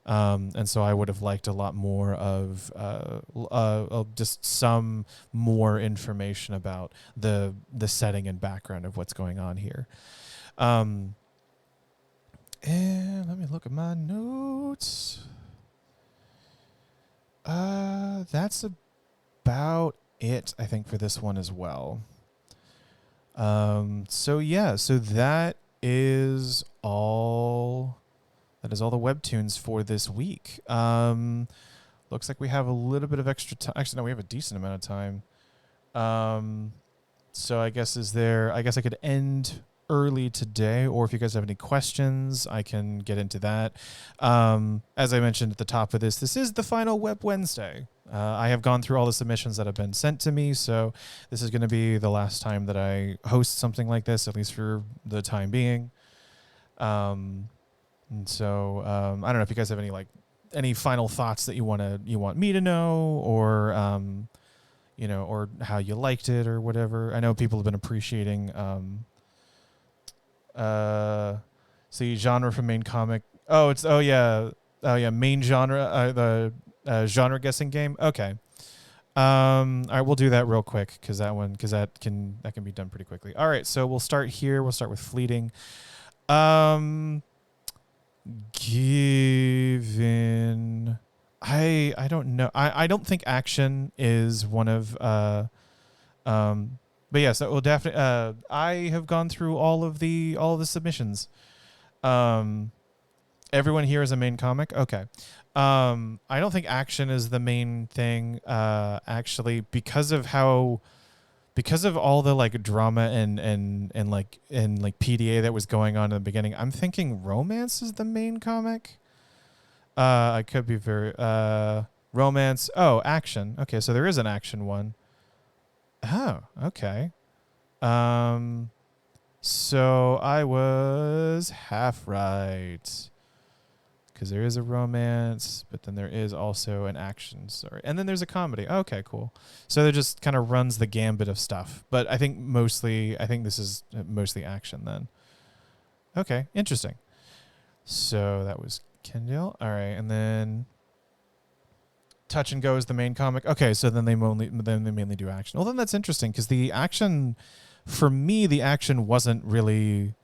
And so I would have liked a lot more of just some more information about the setting and background of what's going on here. And let me look at my notes. That's about it, I think, for this one as well. So that is all. That is all the webtoons for this week. Looks like we have a little bit of extra time. Actually, no, we have a decent amount of time. So I guess I could end early today, or if you guys have any questions, I can get into that. As I mentioned at the top of this is the final Web Wednesday. I have gone through all the submissions that have been sent to me, so this is going to be the last time that I host something like this, at least for the time being. And so I don't know if you guys have any final thoughts that you want me to know, or or how you liked it or whatever. I know people have been appreciating see genre from main comic. Main genre, the genre guessing game. Okay. All right, we'll do that real quick because that can be done pretty quickly. All right, so we'll start here. We'll start with fleeting. Given I don't know. I don't think action is one of but yes, it will definitely. I have gone through all of the submissions. Everyone here is a main comic. Okay. I don't think action is the main thing. Actually, because of how because of all the like drama and like PDA that was going on in the beginning, I'm thinking romance is the main comic. I could be very romance. Oh, action. Okay, so there is an action one. Oh, okay. So I was half right. Because there is a romance, but then there is also an action story. And then there's a comedy. Okay, cool. So it just kind of runs the gambit of stuff. But I think this is mostly action then. Okay, interesting. So that was Kendall. All right, and then Touch and Go is the main comic. Okay, so then they mainly do action. Well, then that's interesting because the action, for me, the action wasn't really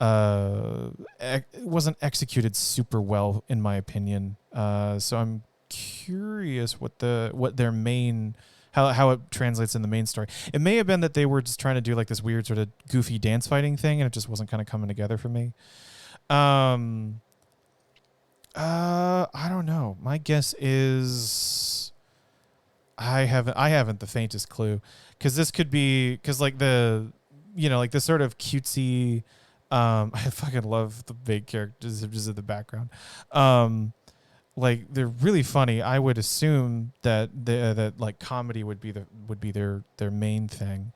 it wasn't executed super well in my opinion. So I'm curious what their main how it translates in the main story. It may have been that they were just trying to do like this weird sort of goofy dance fighting thing and it just wasn't kind of coming together for me. I don't know. My guess is I haven't the faintest clue because this could be because like like this sort of cutesy. I fucking love the big characters just in the background. Like they're really funny. I would assume that that like comedy would be their main thing.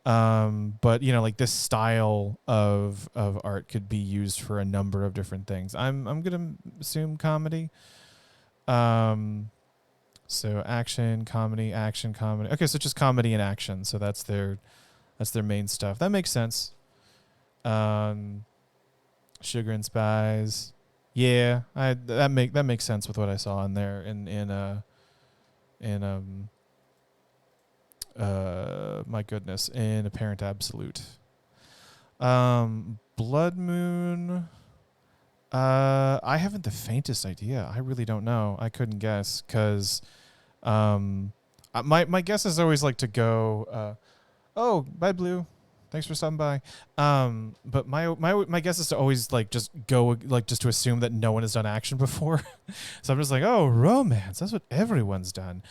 But like this style of art could be used for a number of different things. I'm gonna assume comedy. So action, comedy, action, comedy. Okay, so just comedy and action. So that's their main stuff. That makes sense. Sugar and Spies. Yeah, that makes sense with what I saw in there my goodness, in Apparent Absolute. Blood Moon. I haven't the faintest idea. I really don't know. I couldn't guess because my guess is always like to go oh, bye Blue. Thanks for stopping by. But my guess is to always like just go like just to assume that no one has done action before. So I'm just like, oh, romance. That's what everyone's done.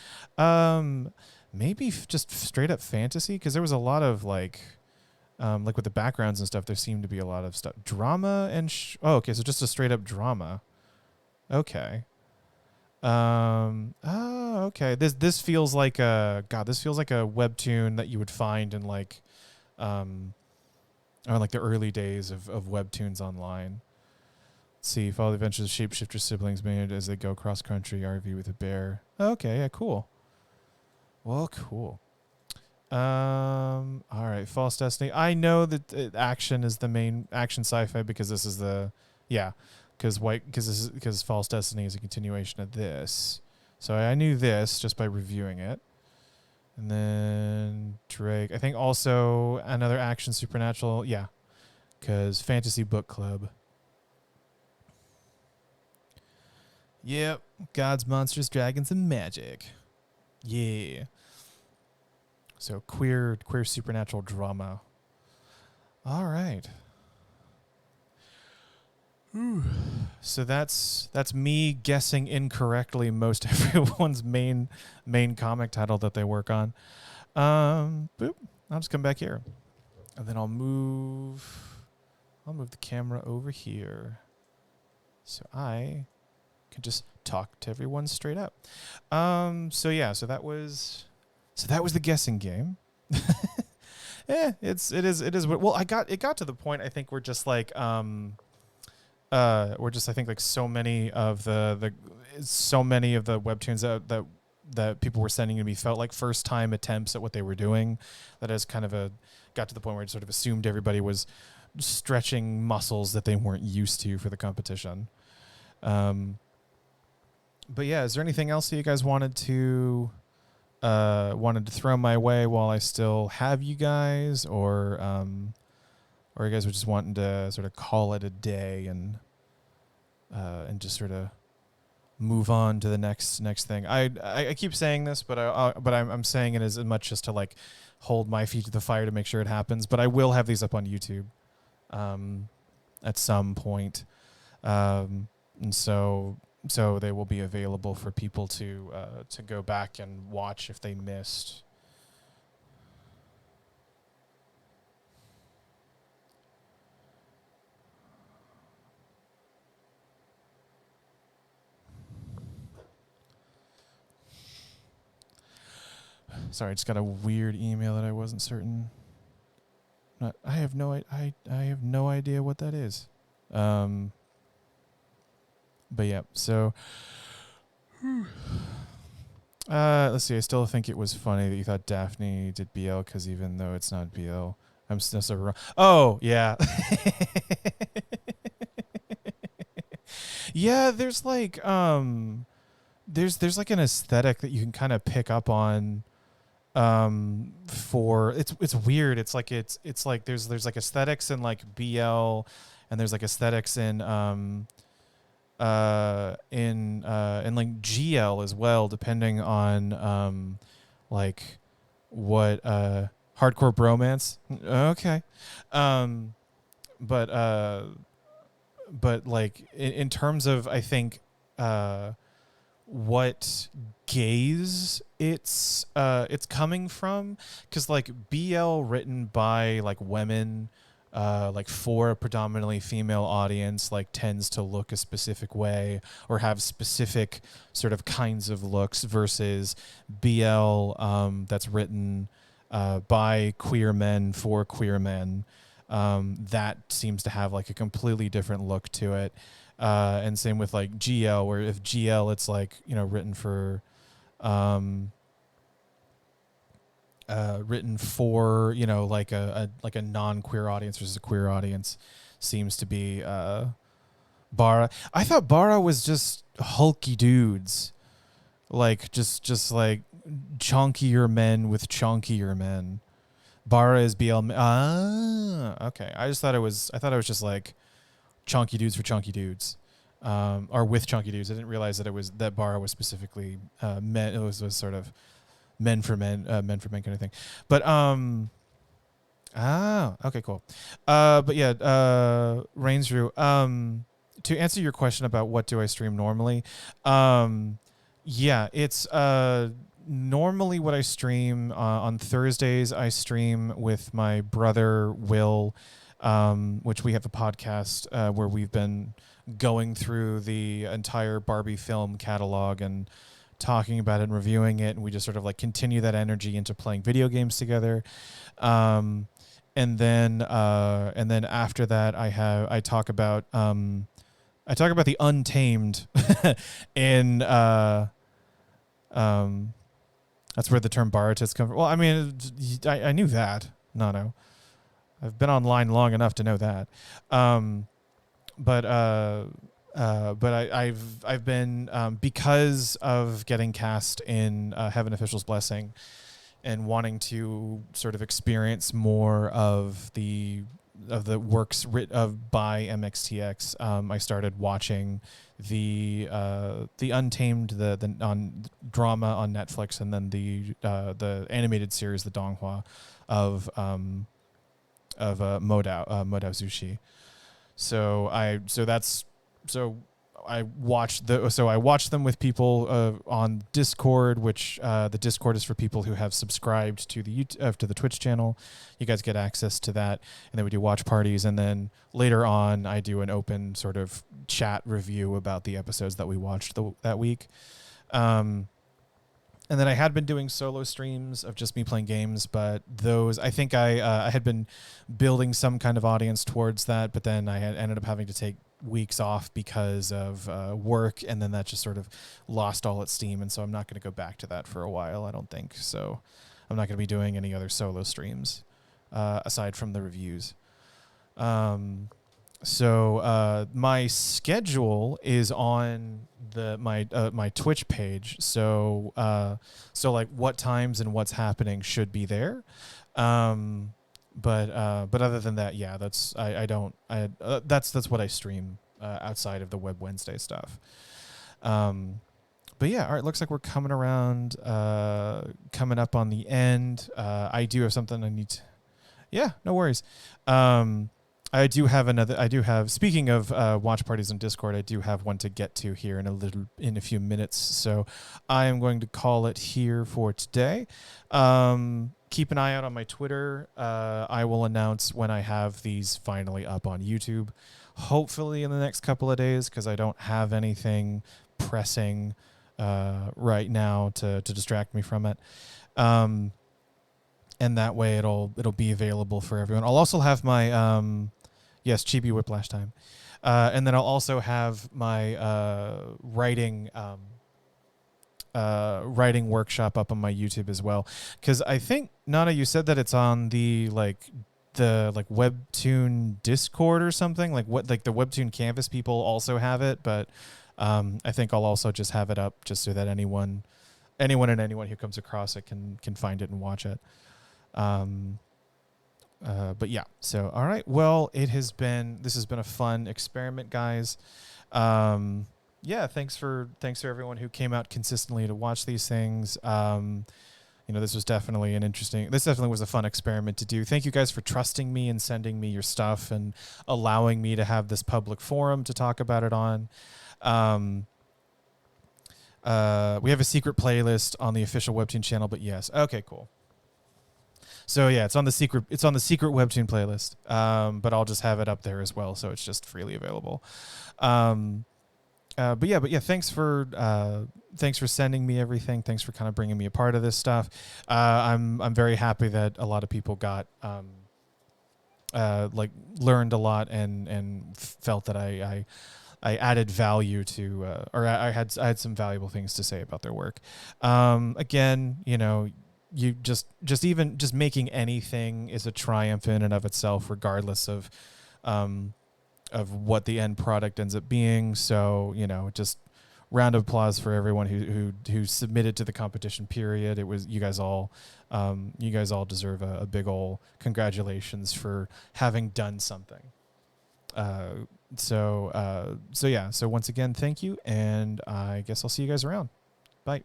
Maybe just straight up fantasy because there was a lot of like with the backgrounds and stuff. There seemed to be a lot of stuff. Drama and okay, so just a straight up drama. Okay. Oh, okay. This feels like this feels like a webtoon that you would find in like or like the early days of webtoons online. Let's see, follow the adventures of shapeshifter siblings made as they go cross country RV with a bear. Okay, yeah, cool. Well, cool. All right, False Destiny. I know that action is the main action sci-fi because this is because False Destiny is a continuation of this. So I knew this just by reviewing it. And then Drake. I think also another action supernatural. Yeah, because Fantasy Book Club. Yep, gods, monsters, dragons, and magic. Yeah. So queer supernatural drama. All right. Ooh. So that's me guessing incorrectly most everyone's main comic title that they work on. Boop. I'll just come back here, and then I'll move the camera over here, so I can just talk to everyone straight up. So yeah. So that was the guessing game. It is. Well, it got to the point. I think we're just like I think like so many of the webtoons that people were sending to me felt like first time attempts at what they were doing. That is kind of got to the point where I sort of assumed everybody was stretching muscles that they weren't used to for the competition. But yeah, is there anything else that you guys wanted to throw my way while I still have you guys, or you guys were just wanting to sort of call it a day and just sort of move on to the next thing? I keep saying this, but I'm saying it as much just to like hold my feet to the fire to make sure it happens. But I will have these up on YouTube at some point, and so they will be available for people to go back and watch if they missed. Sorry, I just got a weird email that I wasn't certain. I have no idea what that is. But yeah, so let's see. I still think it was funny that you thought Daphne did BL because even though it's not BL, I'm still so wrong. Oh yeah, yeah. There's like there's like an aesthetic that you can kind of pick up on for it's weird. It's like it's like there's like aesthetics in like BL, and there's like aesthetics in like GL as well, depending on like what hardcore bromance. Okay. um but like in terms of, I think, what gaze it's coming from, because like BL written by like women, like for a predominantly female audience, like tends to look a specific way or have specific sort of kinds of looks, versus BL that's written by queer men for queer men, that seems to have like a completely different look to it. And same with like GL, where if GL it's like, you know, written for you know, like a non-queer audience versus a queer audience, seems to be Bara. I thought Bara was just hulky dudes, like just like chunkier men with chunkier men. Bara is BL. Okay. I thought it was just like chunky dudes for chunky dudes, or with chunky dudes. I didn't realize that it was that Bara was specifically men. It was sort of men for men kind of thing. But okay, cool. But yeah, Rains Drew. To answer your question about what do I stream normally, yeah, it's normally what I stream on Thursdays. I stream with my brother Will, which we have a podcast where we've been going through the entire Barbie film catalog and talking about it and reviewing it, and we just sort of like continue that energy into playing video games together. And then after that, I talk about the Untamed in that's where the term Baratus comes from. Well, I mean, I knew that. No. I've been online long enough to know that. But I've been, because of getting cast in Heaven Official's Blessing and wanting to sort of experience more of the works by MXTX. I started watching the Untamed, the on drama on Netflix, and then the animated series, the Donghua of Modao Zushi. I watched them with people on Discord, which the Discord is for people who have subscribed to the to the Twitch channel. You guys get access to that, and then we do watch parties, and then later on I do an open sort of chat review about the episodes that we watched that week. And then I had been doing solo streams of just me playing games, but those, I think I had been building some kind of audience towards that, but then I had ended up having to take weeks off because of work, and then that just sort of lost all its steam, and so I'm not going to go back to that for a while, I don't think. So I'm not going to be doing any other solo streams aside from the reviews. So my schedule is on my Twitch page. So like what times and what's happening should be there. But other than that, yeah, that's that's what I stream outside of the Web Wednesday stuff. But yeah, all right, looks like we're coming around, coming up on the end. I do have something I need to, yeah, no worries. I do have, speaking of watch parties on Discord, I do have one to get to here in a few minutes. So I am going to call it here for today. Keep an eye out on my Twitter. I will announce when I have these finally up on YouTube, hopefully in the next couple of days, because I don't have anything pressing right now to distract me from it. And that way it'll be available for everyone. I'll also have my yes, Chibi Whiplash time, and then I'll also have my writing writing workshop up on my YouTube as well. Because I think Nana, you said that it's on the Webtoon Discord or something. Like what, like the Webtoon Canvas people also have it, but I think I'll also just have it up just so that anyone who comes across it can find it and watch it. But yeah, so all right. Well, this has been a fun experiment, guys. Yeah, thanks for everyone who came out consistently to watch these things. This was definitely this definitely was a fun experiment to do. Thank you guys for trusting me and sending me your stuff and allowing me to have this public forum to talk about it on. We have a secret playlist on the official Webtoon channel, but yes. Okay, cool. So yeah, it's on the secret Webtoon playlist. But I'll just have it up there as well, so it's just freely available. But yeah, thanks for sending me everything. Thanks for kind of bringing me a part of this stuff. I'm very happy that a lot of people got learned a lot and felt that I added value to, or I had some valuable things to say about their work. Again, you just making anything is a triumph in and of itself, regardless of what the end product ends up being. So, just round of applause for everyone who submitted to the competition period. It was, you guys all deserve a big ol' congratulations for having done something. So once again, thank you. And I guess I'll see you guys around. Bye.